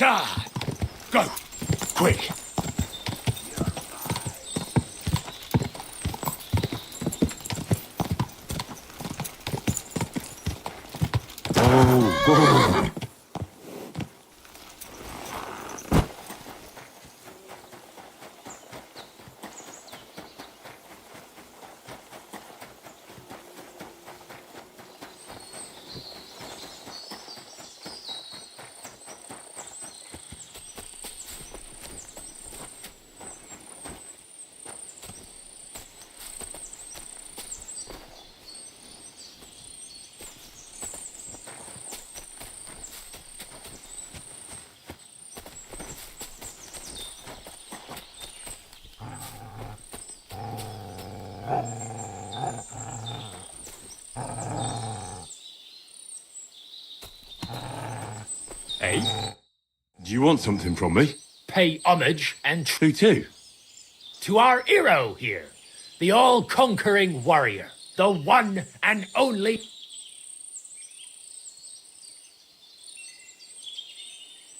Ah! Go! Quick! Oh, go! me. Do you want something from me? Pay homage and Who to? to our hero here, the all-conquering warrior, the one and only.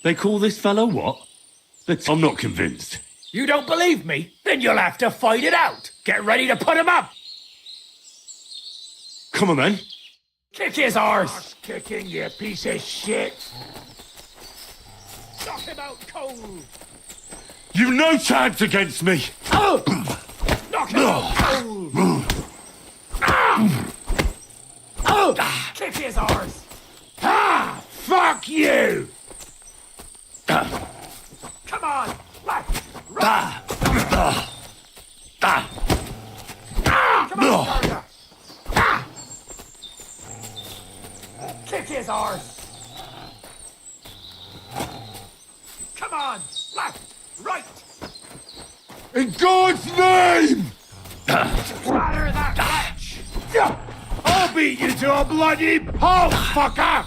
They call this fellow what? I'm not convinced. You don't believe me? Then you'll have to fight it out. Get ready to put him up. Come on then. Kick his arse. Kicking, you piece of shit. Knock him out cold. You've no chance against me. Oh! Knock him out cold. Oh! Kick his arse. Ah! Fuck you! Come on. Left. Right. Come on, Carter. Kick his arse. Come on. Left. Right. In God's name! Clatter that wretch. I'll beat you to a bloody pulp, fucker!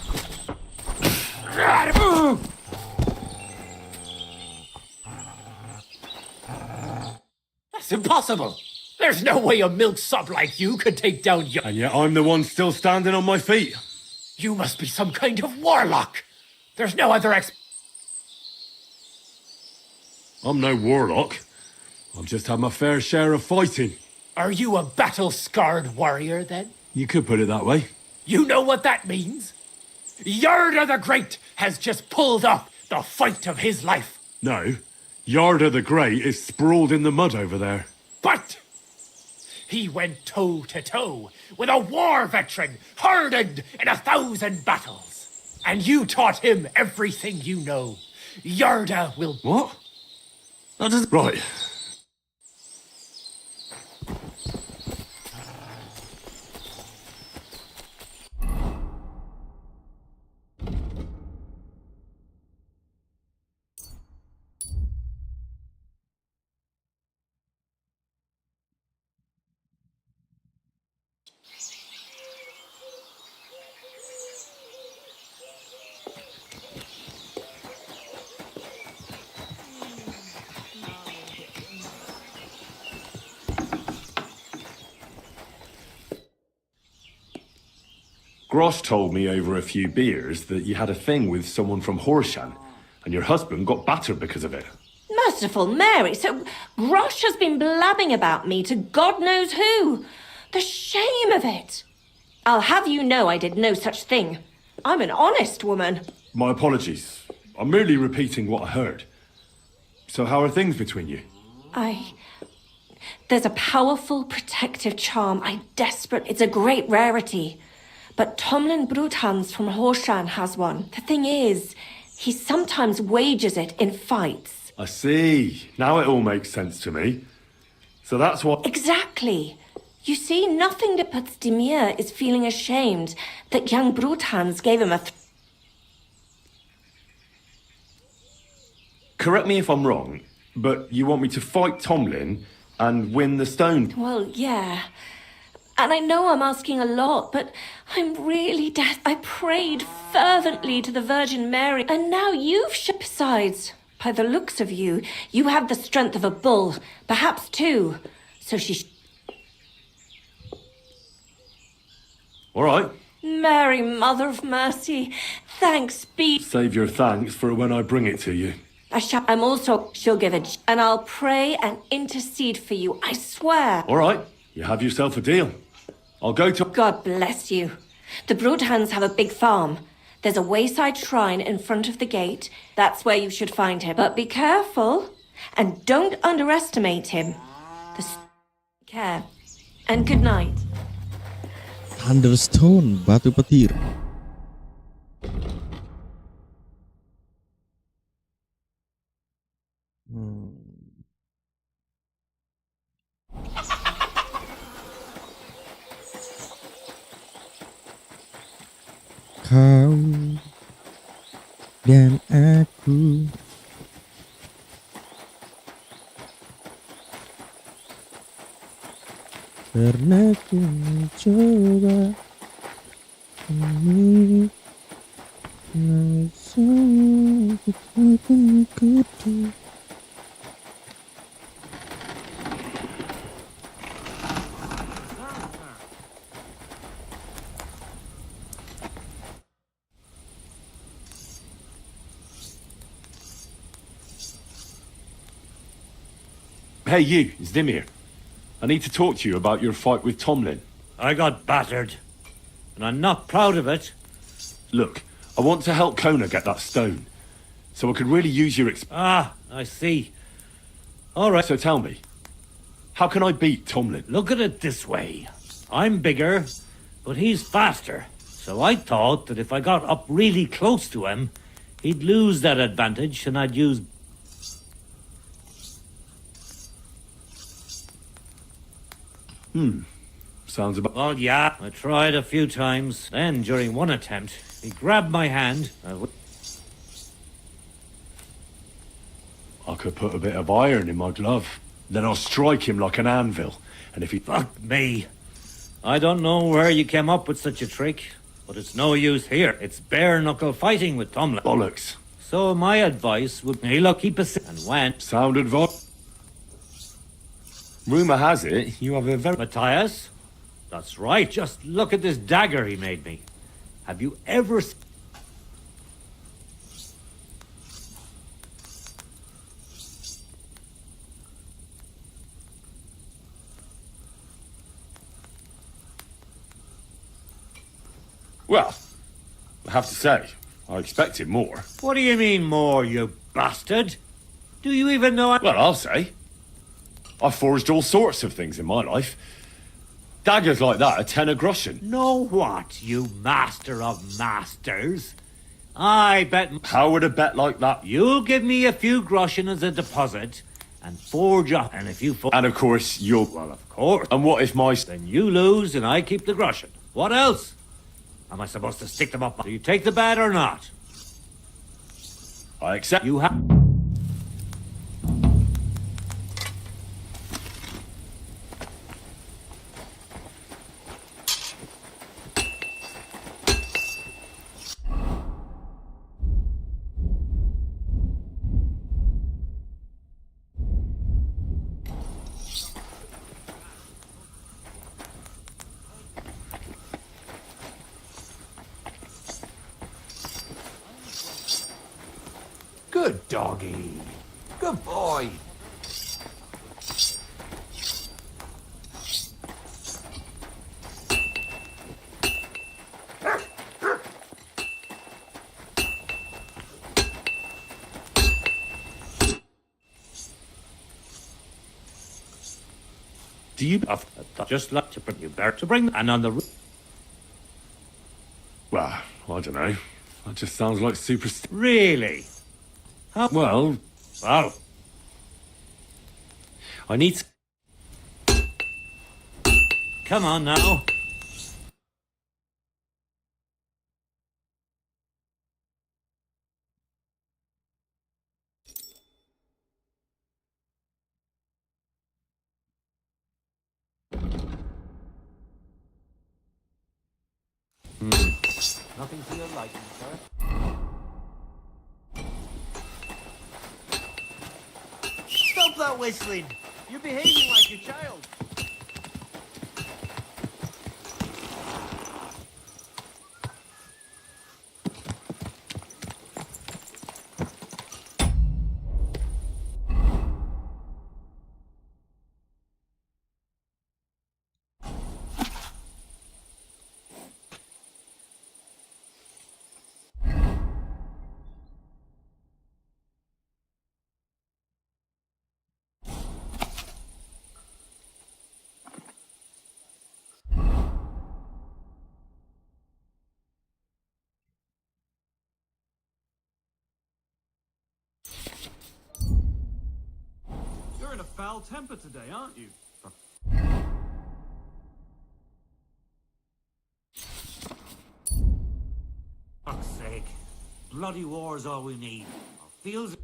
That's impossible. There's no way a milksop like you could take down you. And yet I'm the one still standing on my feet. You must be some kind of warlock. There's no other I'm no warlock. I've just had my fair share of fighting. Are you a battle-scarred warrior, then? You could put it that way. You know what that means? Yarda the Great has just pulled off the fight of his life. No, Yarda the Great is sprawled in the mud over there. But he went toe-to-toe with a war veteran hardened in 1,000 battles. And you taught him everything you know. Yarda will... What? That doesn't... Right. Grosh told me over a few beers that you had a thing with someone from Horshan, and your husband got battered because of it. Merciful Mary, so Grosh has been blabbing about me to God knows who. The shame of it. I'll have you know I did no such thing. I'm an honest woman. My apologies. I'm merely repeating what I heard. So how are things between you? There's a powerful protective charm. It's a great rarity. But Tomlin Broodhans from Horshan has one. The thing is, he sometimes wages it in fights. I see. Now it all makes sense to me. So that's what... Exactly. You see, nothing that puts Dimir is feeling ashamed that young Broodhans gave him a... Correct me if I'm wrong, but you want me to fight Tomlin and win the stone? Well, yeah. And I know I'm asking a lot, but I'm really I prayed fervently to the Virgin Mary, and now you've besides. By the looks of you, you have the strength of a bull, perhaps two. So All right. Mary, Mother of Mercy, thanks be. Save your thanks for when I bring it to you. She'll give it, and I'll pray and intercede for you, I swear. All right. You have yourself a deal. I'll go to... God bless you. The Broodhans have a big farm. There's a wayside shrine in front of the gate. That's where you should find him. But be careful, and don't underestimate him. Care. And good night. Thunderstone, batu petir. Kau dan aku pernah ku mencoba ini So, anything you could do. Hey, you, it's Dim here. I need to talk to you about your fight with Tomlin. I got battered, and I'm not proud of it. Look, I want to help Kona get that stone, so I could really use your Ah, I see. All right. So tell me, how can I beat Tomlin? Look at it this way. I'm bigger, but he's faster. So I thought that if I got up really close to him, he'd lose that advantage and I'd use... Sounds about... Well, yeah, I tried a few times. Then, during one attempt, he grabbed my hand. I could put a bit of iron in my glove. Then I'll strike him like an anvil. And if he... Fuck me. I don't know where you came up with such a trick, but it's no use here. It's bare-knuckle fighting with Tomlin. Bollocks. So my advice would be, look, keep a... And when... Sound advice. Rumour has it, you have a very... Matthias? That's right. Just look at this dagger he made me. Have you ever... Well, I have to say, I expected more. What do you mean more, you bastard? Do you even know... Well, I'll say. I've forged all sorts of things in my life. Daggers like that are 10 a groschen. Know what, you master of masters? I bet... How would a bet like that... You'll give me a few groschen as a deposit and forge up, and if you... And of course, you'll... Well, of course. And what if my... Then you lose and I keep the groschen. What else? Am I supposed to stick them up? Do you take the bet or not? I accept... You have... Good doggy. Good boy. Do you... just like to bring you back to bring... And on the... Well, I don't know. That just sounds like super... Really? How... Well... Well... I need to... Come on now. Nothing to your liking, sir. Stop that whistling! You're behaving like a child. You're in a foul temper today, aren't you? Fuck's sake. Bloody war's all we need. Feels...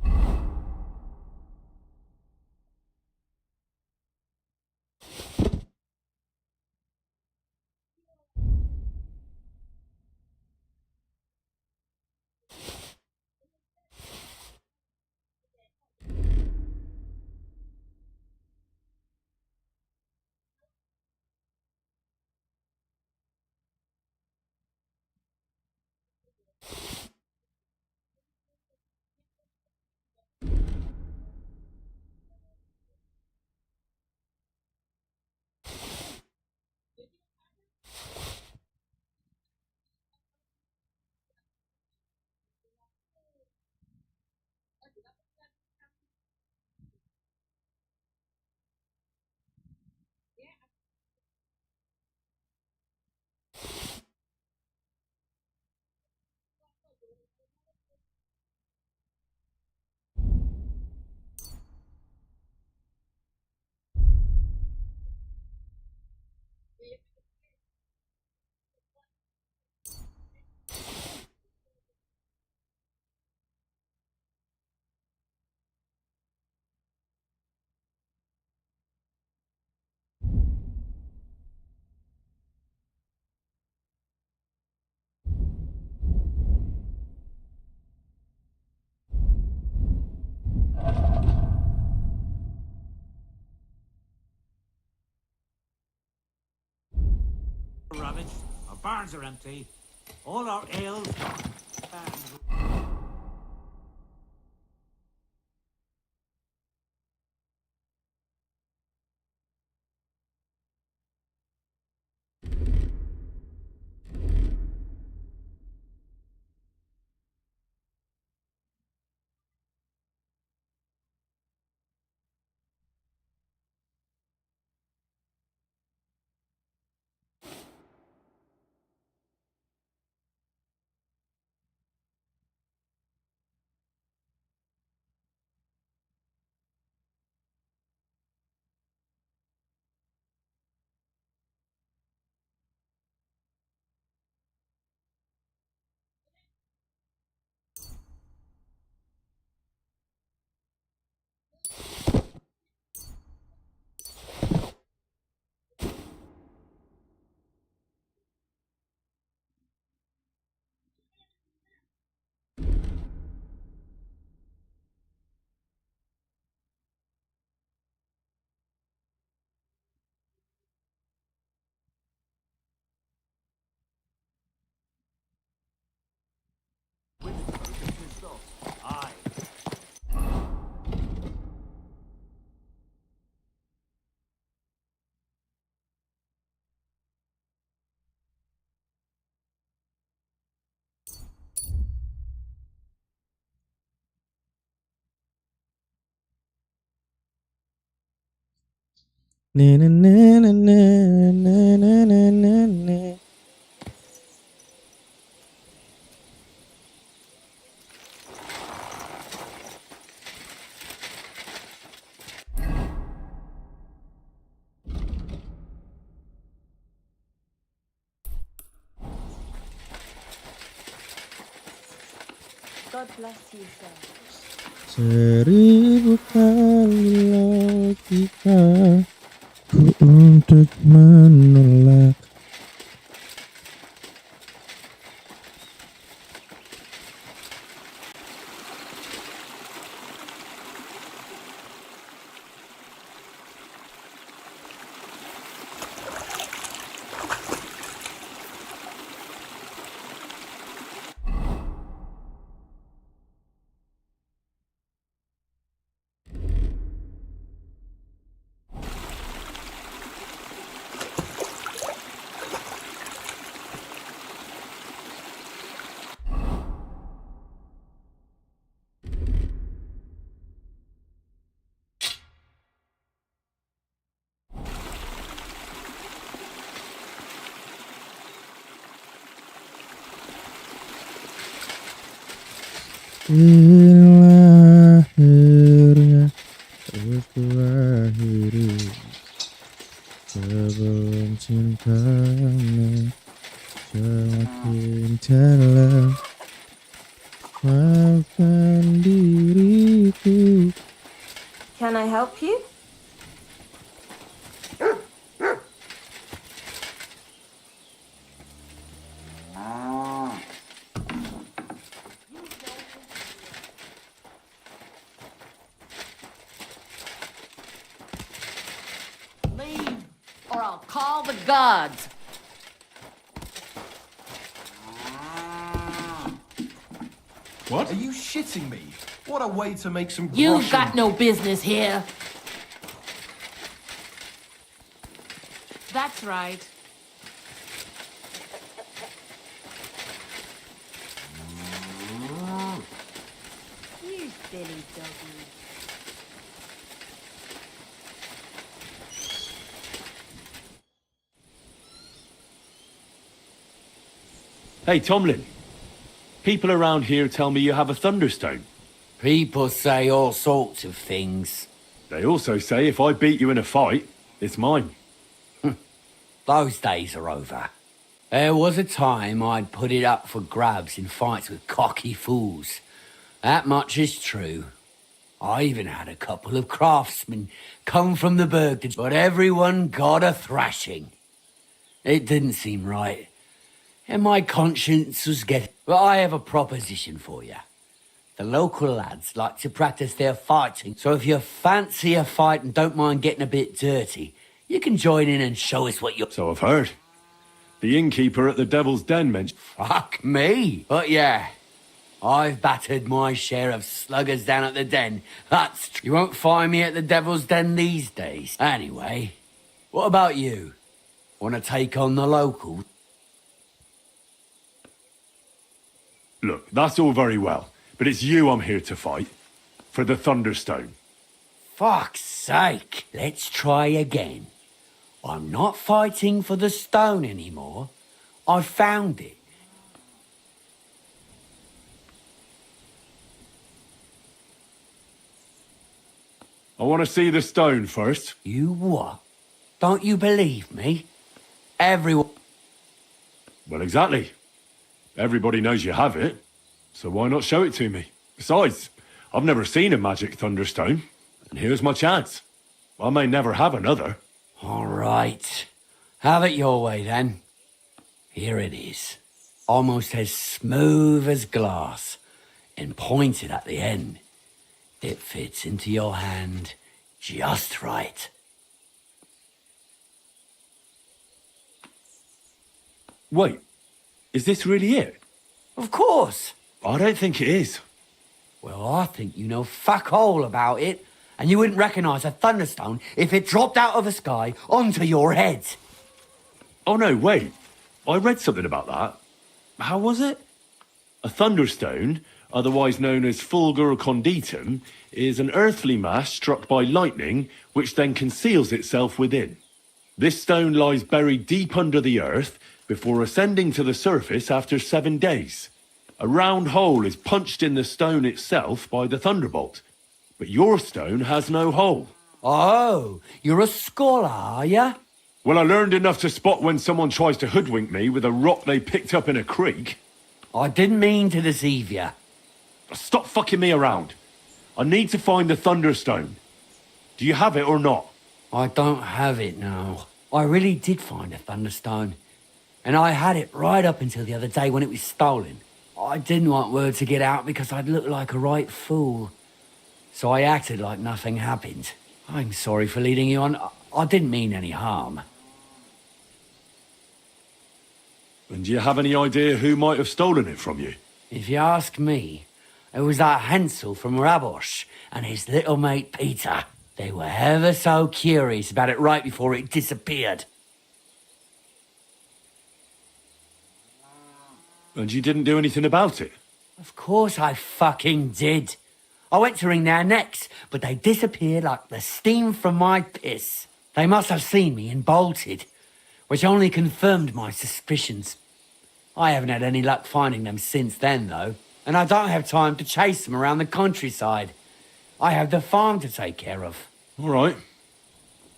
damaged. Our barns are empty. All our ales gone. Aye. Na na na na na na na na na na. God bless you, sir. 1000 kali logika ku untuk menolak. Inilah akhirnya harus kuakhiri sebelum cintanya semakin dalam. Maafkan diriku. Can I help you? Leave, or I'll call the gods. What? Are you shitting me? What a way to make some You've groschen. got no business here. That's right. You silly doggy. Hey, Tomlin. People around here tell me you have a thunderstone. People say all sorts of things. They also say if I beat you in a fight, it's mine. Those days are over. There was a time I'd put it up for grabs in fights with cocky fools. That much is true. I even had a couple of craftsmen come from the Burg, but everyone got a thrashing. It didn't seem right, and my conscience was getting... But I have a proposition for you. The local lads like to practice their fighting, so if you fancy a fight and don't mind getting a bit dirty, you can join in and show us what you're... So I've heard. The innkeeper at the Devil's Den mentioned... Fuck me. But yeah, I've battered my share of sluggers down at the Den. You won't find me at the Devil's Den these days. Anyway, what about you? Want to take on the locals? Look, that's all very well, but it's you I'm here to fight. For the Thunderstone. Fuck's sake. Let's try again. I'm not fighting for the stone anymore. I found it. I want to see the stone first. You what? Don't you believe me? Everyone... Well, exactly. Everybody knows you have it, so why not show it to me? Besides, I've never seen a magic Thunderstone, and here's my chance. I may never have another. All right. Have it your way, then. Here it is. Almost as smooth as glass, and pointed at the end. It fits into your hand just right. Wait, is this really it? Of course. I don't think it is. Well, I think you know fuck all about it, and you wouldn't recognise a thunderstone if it dropped out of the sky onto your head. Oh no, wait. I read something about that. How was it? A thunderstone, otherwise known as fulgur conditum, is an earthly mass struck by lightning, which then conceals itself within. This stone lies buried deep under the earth before ascending to the surface after 7 days. A round hole is punched in the stone itself by the thunderbolt, but your stone has no hole. Oh, you're a scholar, are ya? Well, I learned enough to spot when someone tries to hoodwink me with a rock they picked up in a creek. I didn't mean to deceive you. Stop fucking me around. I need to find the Thunderstone. Do you have it or not? I don't have it now. I really did find a Thunderstone. And I had it right up until the other day when it was stolen. I didn't want word to get out because I'd look like a right fool. So I acted like nothing happened. I'm sorry for leading you on. I didn't mean any harm. And do you have any idea who might have stolen it from you? If you ask me, it was that Hansel from Rabosh and his little mate Peter. They were ever so curious about it right before it disappeared. And you didn't do anything about it? Of course I fucking did. I went to wring their necks, but they disappeared like the steam from my piss. They must have seen me and bolted, which only confirmed my suspicions. I haven't had any luck finding them since then, though, and I don't have time to chase them around the countryside. I have the farm to take care of. All right.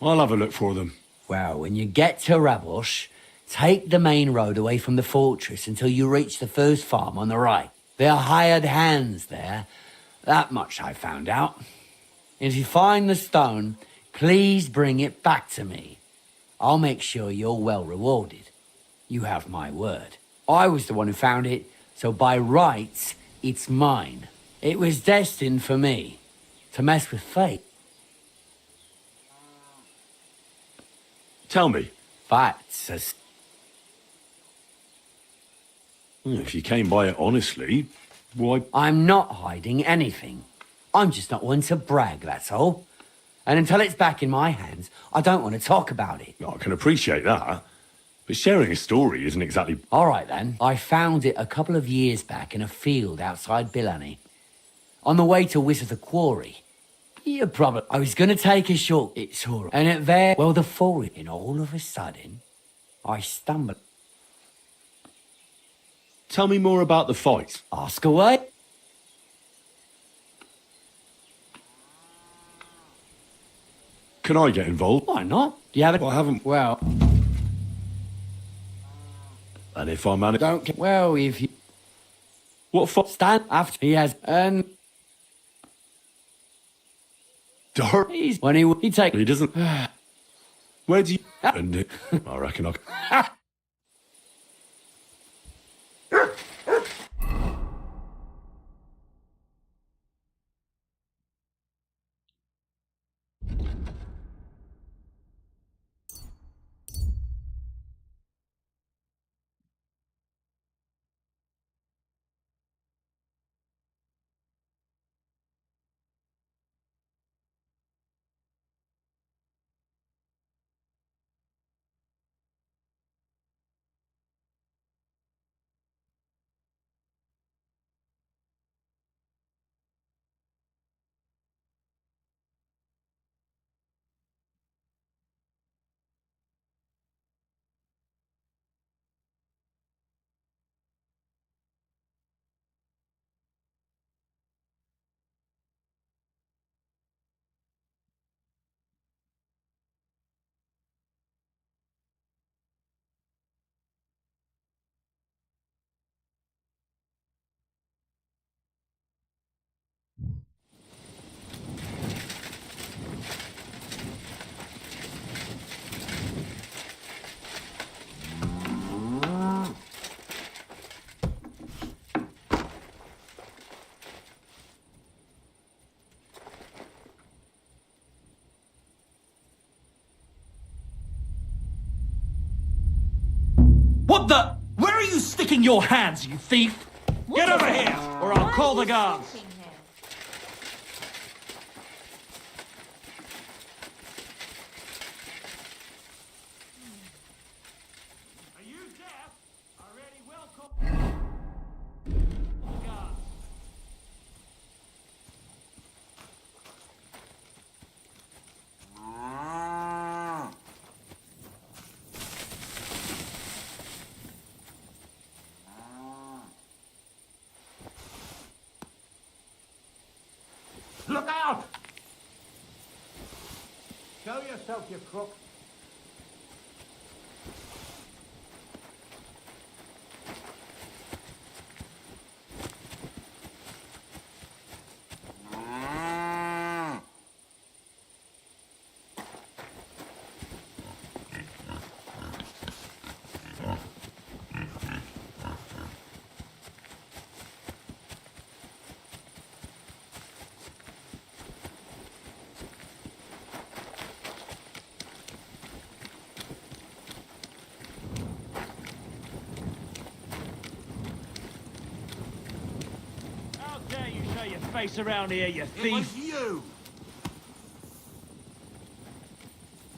I'll have a look for them. Well, when you get to Rabosh, take the main road away from the fortress until you reach the first farm on the right. They're hired hands there. That much I found out. If you find the stone, please bring it back to me. I'll make sure you're well rewarded. You have my word. I was the one who found it, so by rights, it's mine. It was destined for me to mess with fate. Tell me. That's If you came by it honestly, why... I'm not hiding anything. I'm just not one to brag, that's all. And until it's back in my hands, I don't want to talk about it. I can appreciate that. But sharing a story isn't exactly... All right, then. I found it a couple of years back in a field outside Billany. On the way to Wizard the Quarry. You probably... I was going to take a short... It's all right. And at there... Well, the forest... And all of a sudden, I stumbled... Tell me more about the fight. Ask away. Can I get involved? Why not? Do you have it? Well, I haven't... Well... And if I manage... Don't get... Well, if you... What fight? Stand after he has... Dark? He's... When he take... He doesn't... Where do you... And I reckon I... What the? Where are you sticking your hands, you thief? Get over here, or I'll call the guards. Look out! Show yourself, you crook. Your face around here, you thief! It was you!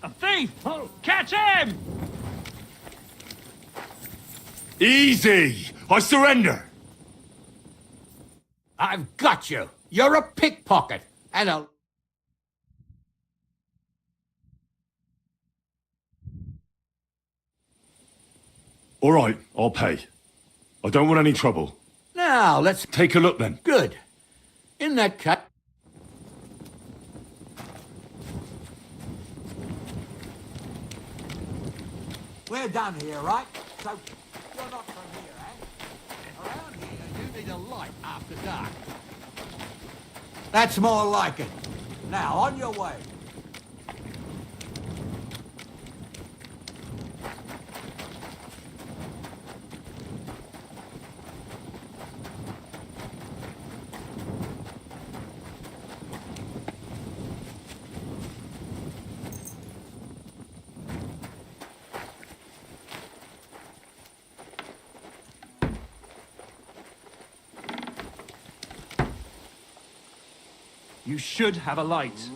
A thief! Oh, catch him! Easy! I surrender! I've got you. You're a pickpocket and a... All right, I'll pay. I don't want any trouble. Now, let's... Take a look then. Good. In that case... We're done here, right? So, you're not from here, eh? Around here, you need a light after dark. That's more like it. Now, on your way. You should have a light.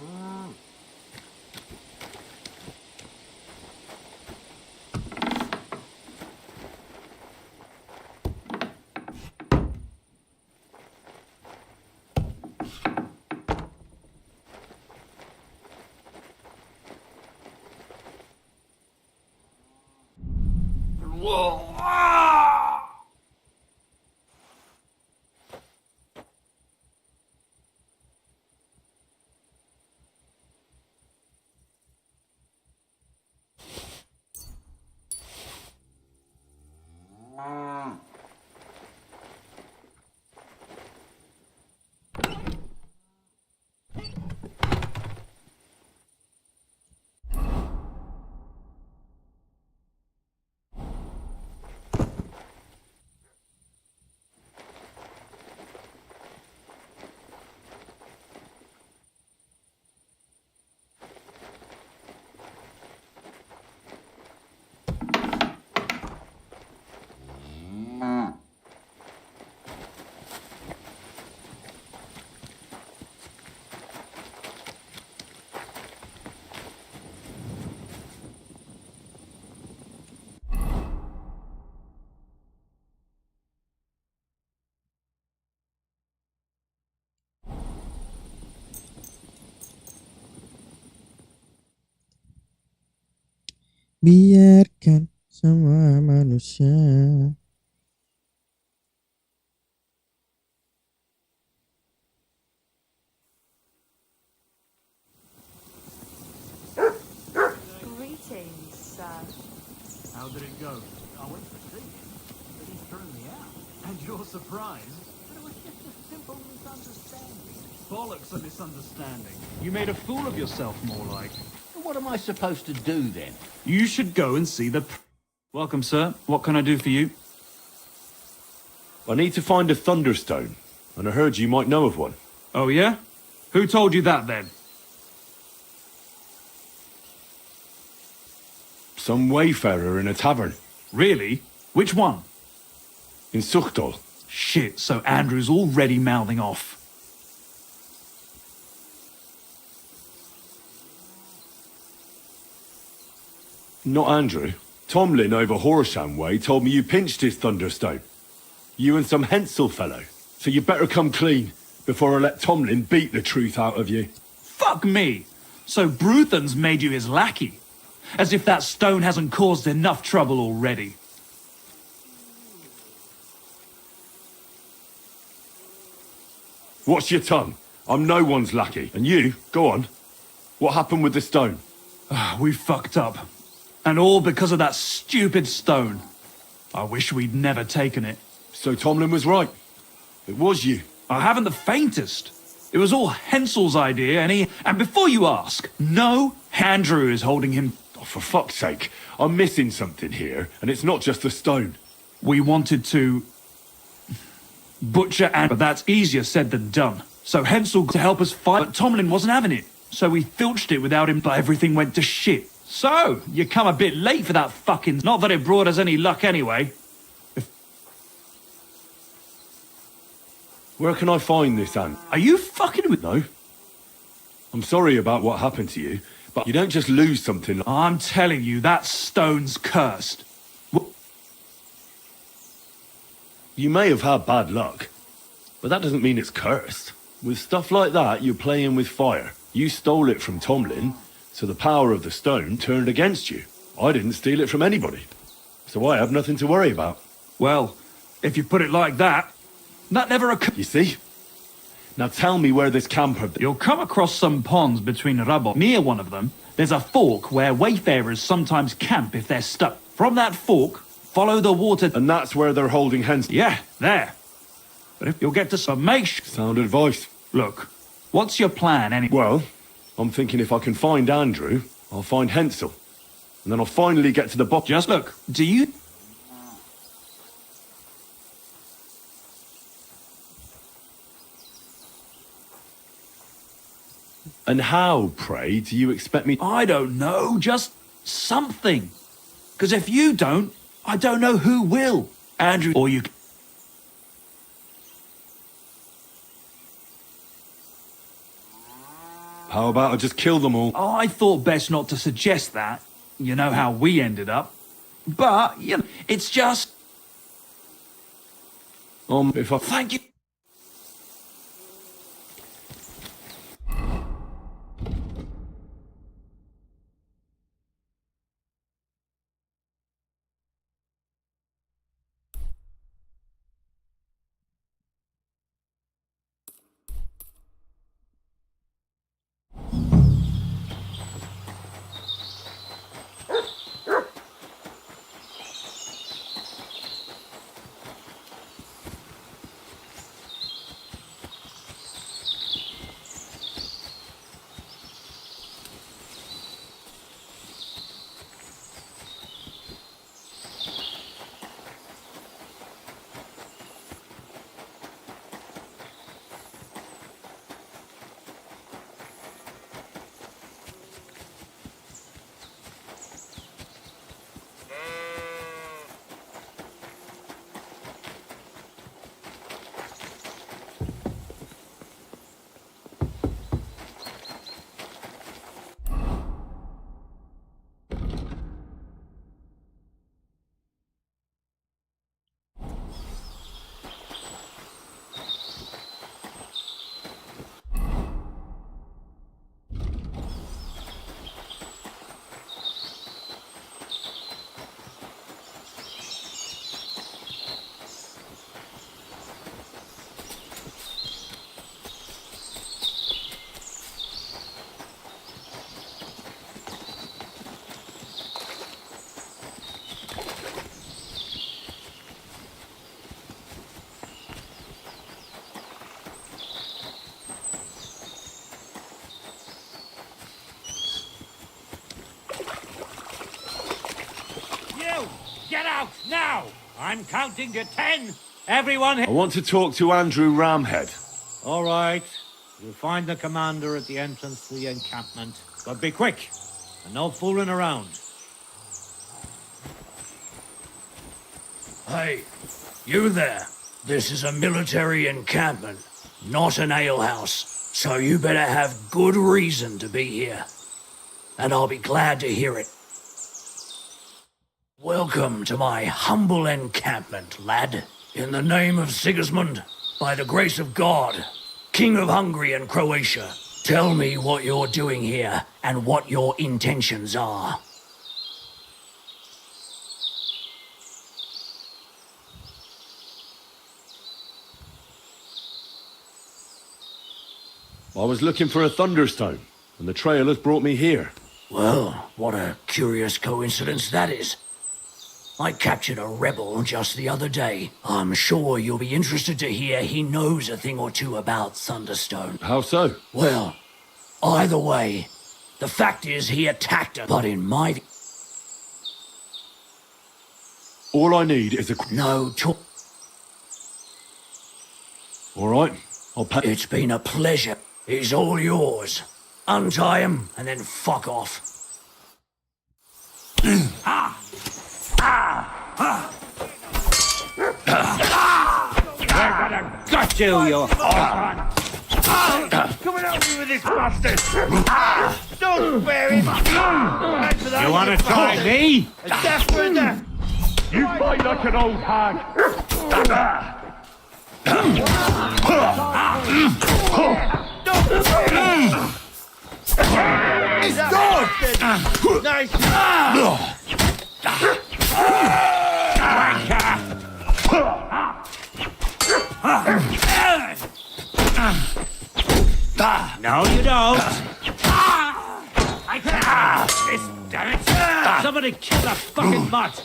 Whoa! Biarkan semua manusia. Greetings, sir. How did it go? I went to see him, but he threw me out. And you're surprised? But it was just a simple misunderstanding. Bollocks a misunderstanding. You made a fool of yourself, more like. What am I supposed to do, then? You should go and see the... Welcome, sir. What can I do for you? I need to find a thunderstone, and I heard you might know of one. Oh, yeah? Who told you that, then? Some wayfarer in a tavern. Really? Which one? In Suchtol. Shit, so Andrew's already mouthing off. Not Andrew. Tomlin over Horsham way told me you pinched his Thunderstone. You and some Hensel fellow. So you better come clean before I let Tomlin beat the truth out of you. Fuck me! So Bruthan's made you his lackey? As if that stone hasn't caused enough trouble already. Watch your tongue. I'm no one's lackey. And you, go on. What happened with the stone? We fucked up. And all because of that stupid stone. I wish we'd never taken it. So Tomlin was right. It was you. I haven't the faintest. It was all Hensel's idea, and before you ask, no, Andrew is holding him. Oh, for fuck's sake. I'm missing something here, and it's not just the stone. We wanted to butcher but that's easier said than done. So Hensel to help us fight, but Tomlin wasn't having it. So we filched it without him, but everything went to shit. So, you come a bit late for that fucking... Not that it brought us any luck anyway. Where can I find this, Ant? Are you fucking with... No. I'm sorry about what happened to you, but you don't just lose something. I'm telling you, that stone's cursed. You may have had bad luck, but that doesn't mean it's cursed. With stuff like that, you're playing with fire. You stole it from Tomlin, so the power of the stone turned against you. I didn't steal it from anybody, so I have nothing to worry about. Well, if you put it like that, that never occurred. You see? Now tell me where this camp of... You'll come across some ponds between Rabot. Near one of them, there's a fork where wayfarers sometimes camp if they're stuck. From that fork, follow the water... And that's where they're holding Hensel? Yeah, there. But if you'll get to some... Make sure... Sound advice. Look, what's your plan anyway? Well, I'm thinking if I can find Andrew, I'll find Hensel. And then I'll finally get to the bottom. Just look, do you... And how, pray, do you expect me... I don't know, just something. Because if you don't, I don't know who will. Andrew, or you... How about I just kill them all? I thought best not to suggest that. You know how we ended up. But, you know, it's just... If I... Thank you. Get out, now! I'm counting to 10. Everyone... I want to talk to Andrew Ramhead. All right. You'll find the commander at the entrance to the encampment. But be quick, and no fooling around. Hey, you there. This is a military encampment, not an alehouse. So you better have good reason to be here. And I'll be glad to hear it. Welcome to my humble encampment, lad. In the name of Sigismund, by the grace of God, King of Hungary and Croatia, tell me what you're doing here and what your intentions are. I was looking for a thunderstone, and the trail has brought me here. Well, what a curious coincidence that is. I captured a rebel just the other day. I'm sure you'll be interested to hear he knows a thing or two about Thunderstone. How so? Well, either way, the fact is he attacked her, but in my view... All I need is a... No talk. All right, I'll pay... It's been a pleasure. He's all yours. Untie him, and then fuck off. Got you, you Come and help me with this bastard! Don't spare him! You want to try me? A death for a death! You fight like an old hag! He's gone! Nice! No, you don't. I can't. This, damn it. Somebody kill the fucking mutt.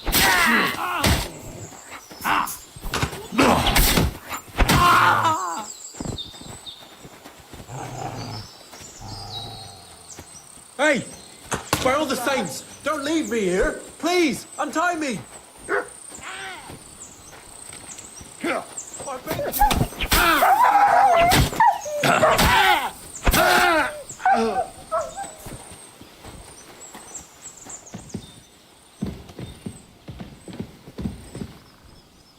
Hey! By all the saints, don't leave me here! Please, untie me!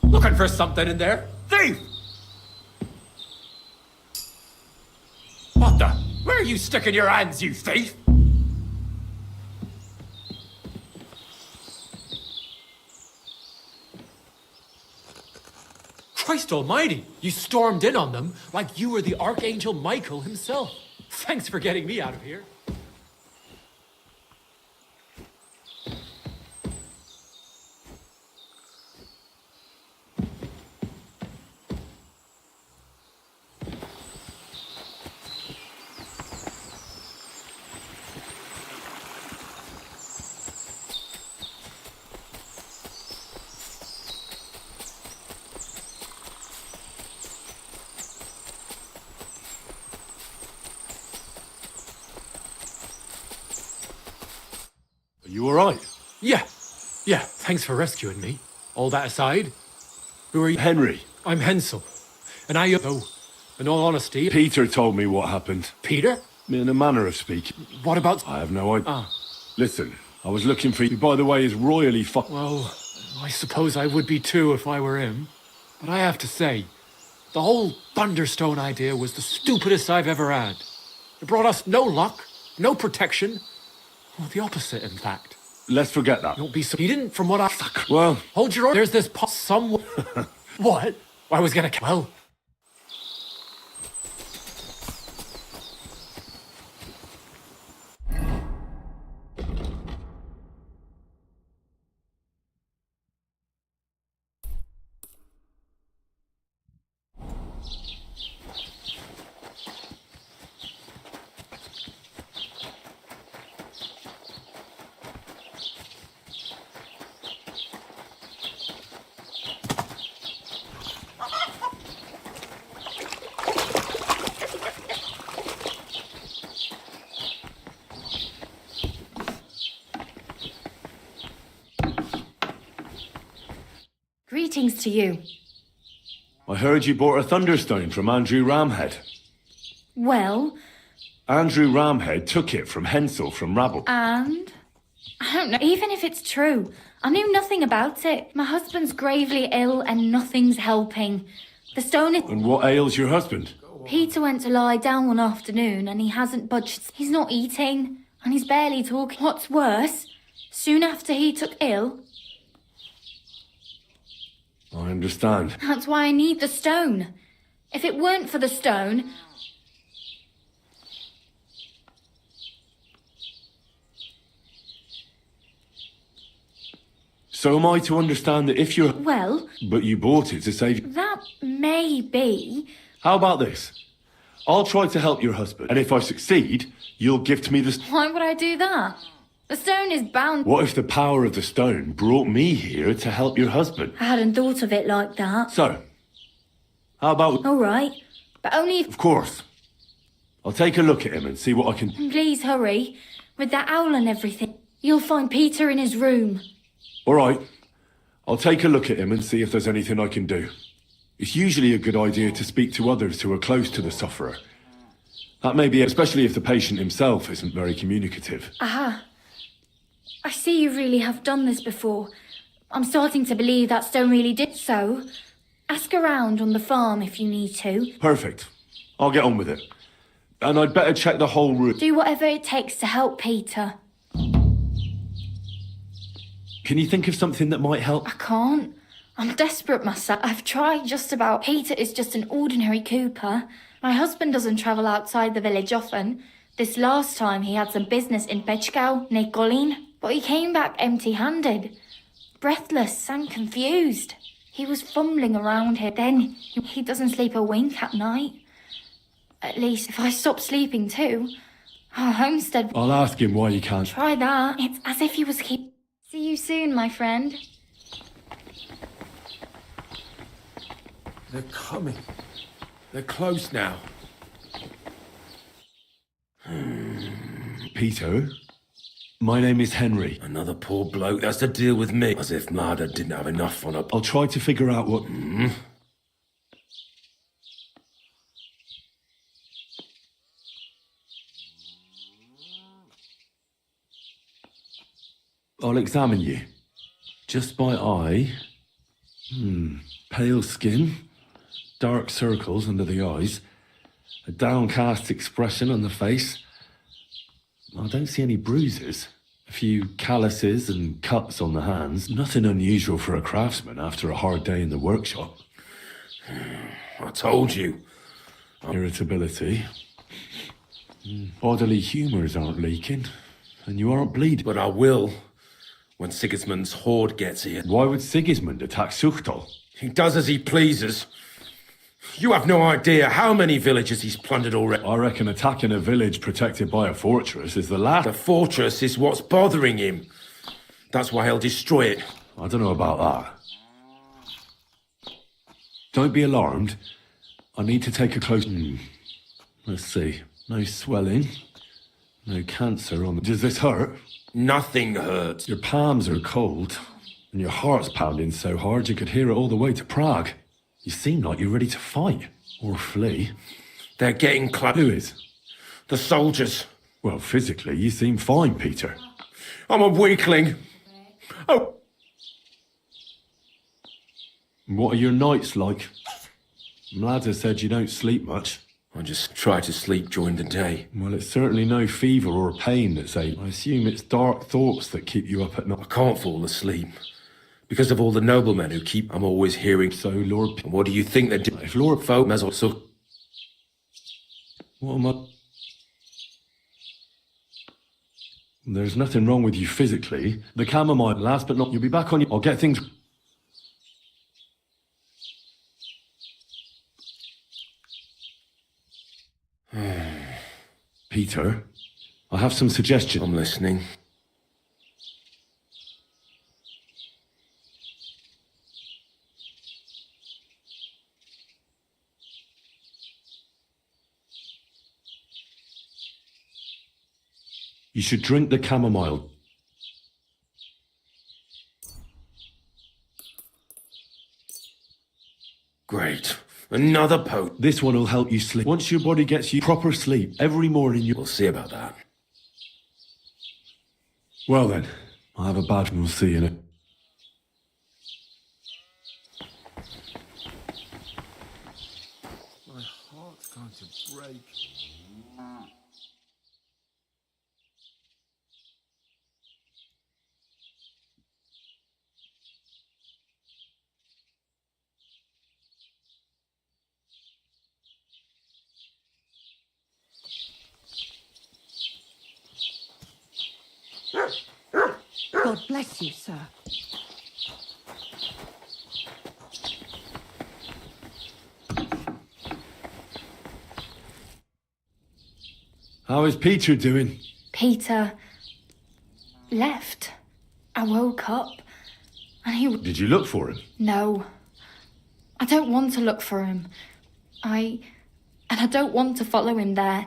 Looking for something in there? Thief! What the? Where are you sticking your hands, you thief? Christ almighty! You stormed in on them like you were the Archangel Michael himself. Thanks for getting me out of here. Are you all right? Yeah. Thanks for rescuing me. All that aside, who are you? Henry. I'm Hensel. And I, though, in all honesty... Peter told me what happened. Peter? In a manner of speaking. What about... I have no idea. Ah. Listen, I was looking for you, by the way, is royally Well, I suppose I would be too if I were him. But I have to say, the whole Thunderstone idea was the stupidest I've ever had. It brought us no luck, no protection. Well, the opposite, in fact. Let's forget that. Don't be so... He didn't, from what I... Well... Hold your... There's this somewhere... What? I was gonna... Well... Greetings to you. I heard you bought a thunderstone from Andrew Ramhead. Well, Andrew Ramhead took it from Hensel from Rabble. and? I don't know. Even if it's true, I knew nothing about it. My husband's gravely ill and nothing's helping. The stone is... And what ails your husband? Peter went to lie down one afternoon and he hasn't budged. He's not eating and he's barely talking. What's worse, soon after he took ill... I understand. That's why I need the stone. If it weren't for the stone... So am I to understand that if you're... Well... But you bought it to save... That may be... How about this? I'll try to help your husband, and if I succeed, you'll gift me the... Why would I do that? The stone is bound... What if the power of the stone brought me here to help your husband? I hadn't thought of it like that. So, how about... All right, but only if... Of course. I'll take a look at him and see what I can... Please hurry. With that owl and everything, you'll find Peter in his room. All right. I'll take a look at him and see if there's anything I can do. It's usually a good idea to speak to others who are close to the sufferer. That may be, especially if the patient himself isn't very communicative. Aha. I see you really have done this before. I'm starting to believe that stone really did so. Ask around on the farm if you need to. Perfect. I'll get on with it. And I'd better check the whole room. Do whatever it takes to help Peter. Can you think of something that might help? I can't. I'm desperate myself. I've tried just about. Peter is just an ordinary cooper. My husband doesn't travel outside the village often. This last time he had some business in Pechkow, near Golin, but he came back empty-handed, breathless and confused. He was fumbling around here. Then he doesn't sleep a wink at night. At least if I stop sleeping too, our homestead... I'll ask him why he can't. Try that. It's as if he was keep... See you soon, my friend. They're coming. They're close now. Peter, my name is Henry. Another poor bloke that's to deal with me. As if Marder didn't have enough on her. I'll try to figure out what... I'll examine you. Just by eye. Pale skin. Dark circles under the eyes. A downcast expression on the face. I don't see any bruises. A few calluses and cuts on the hands. Nothing unusual for a craftsman after a hard day in the workshop. I told you. Irritability. Bodily humours aren't leaking. And you aren't bleeding. But I will. When Sigismund's horde gets here. Why would Sigismund attack Suchtal? He does as he pleases. You have no idea how many villages he's plundered already. I reckon attacking a village protected by a fortress is the last... The fortress is what's bothering him. That's why he'll destroy it. I don't know about that. Don't be alarmed. I need to take a close... Let's see. No swelling. No cancer on... Does this hurt? Nothing hurts. Your palms are cold. And your heart's pounding so hard you could hear it all the way to Prague. You seem like you're ready to fight. Or flee. They're getting close. Who is? The soldiers. Well, physically, you seem fine, Peter. I'm a weakling. Oh. What are your nights like? Mladza said you don't sleep much. I just try to sleep during the day. Well, it's certainly no fever or pain that's ailing. I assume it's dark thoughts that keep you up at night. I can't fall asleep. Because of all the noblemen who keep... I'm always hearing... So, Lord... And what do you think they're doing? If Lord... Folk as also... What am I... There's nothing wrong with you physically. The chamomile, last but not... You'll be back on your... I'll get things... Peter, I have some suggestions. I'm listening. You should drink the chamomile. Great. Another pote. This one will help you sleep. Once your body gets you proper sleep, every morning you... We'll see about that. Well then, I have a badge and we'll see you in it. My heart's going to break. God bless you, sir. How is Peter doing? Peter left. I woke up and he... Did you look for him? No. I don't want to look for him. I don't want to follow him there.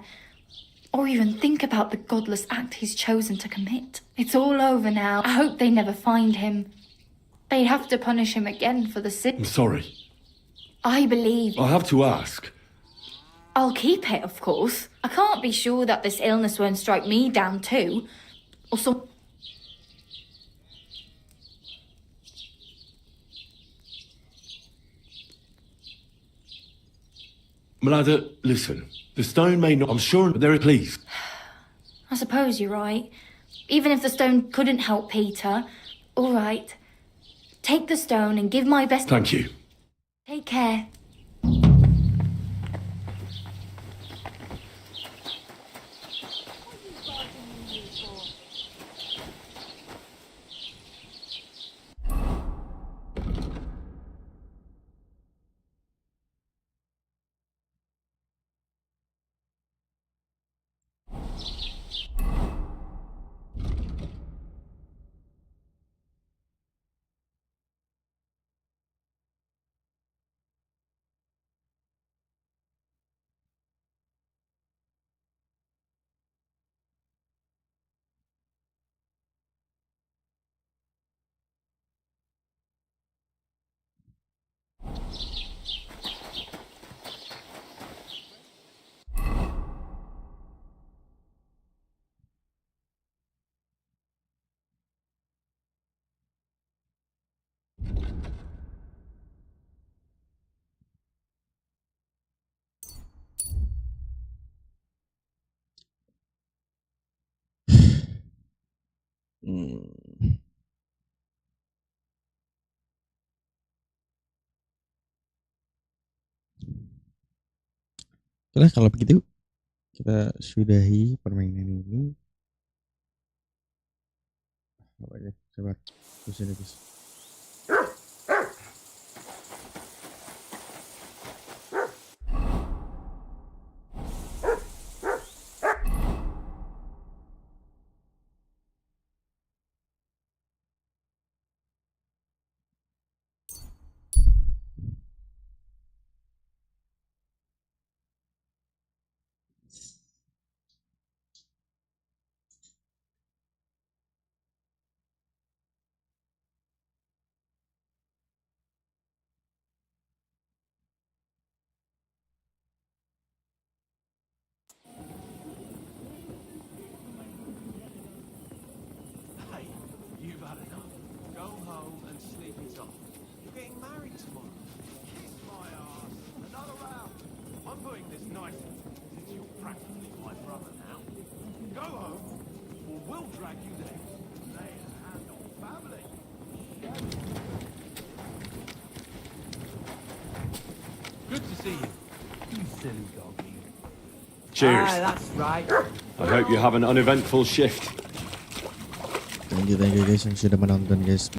Or even think about the godless act he's chosen to commit. It's all over now. I hope they never find him. They'd have to punish him again for the sin. I'm sorry. I believe... I have to ask. I'll keep it, of course. I can't be sure that this illness won't strike me down too. Or some... Malada, listen. The stone may not... I'm sure there is... Please. I suppose you're right. Even if the stone couldn't help Peter, all right. Take the stone and give my best... Thank you. Take care. Oke, kalau begitu kita sudahi permainan ini. Apa ya? Sabar. Terusin guys. Hey, you've had enough. Go home and sleep it off. You're getting married tomorrow. Kiss my ass. Another round. I'm putting this nicely, since you're practically my brother now. Go home, or we'll drag you there. Lay a hand on family. Good to see you. You silly doggy. Cheers. That's right. I hope you have an uneventful shift. Thank you guys yang sudah menonton guys.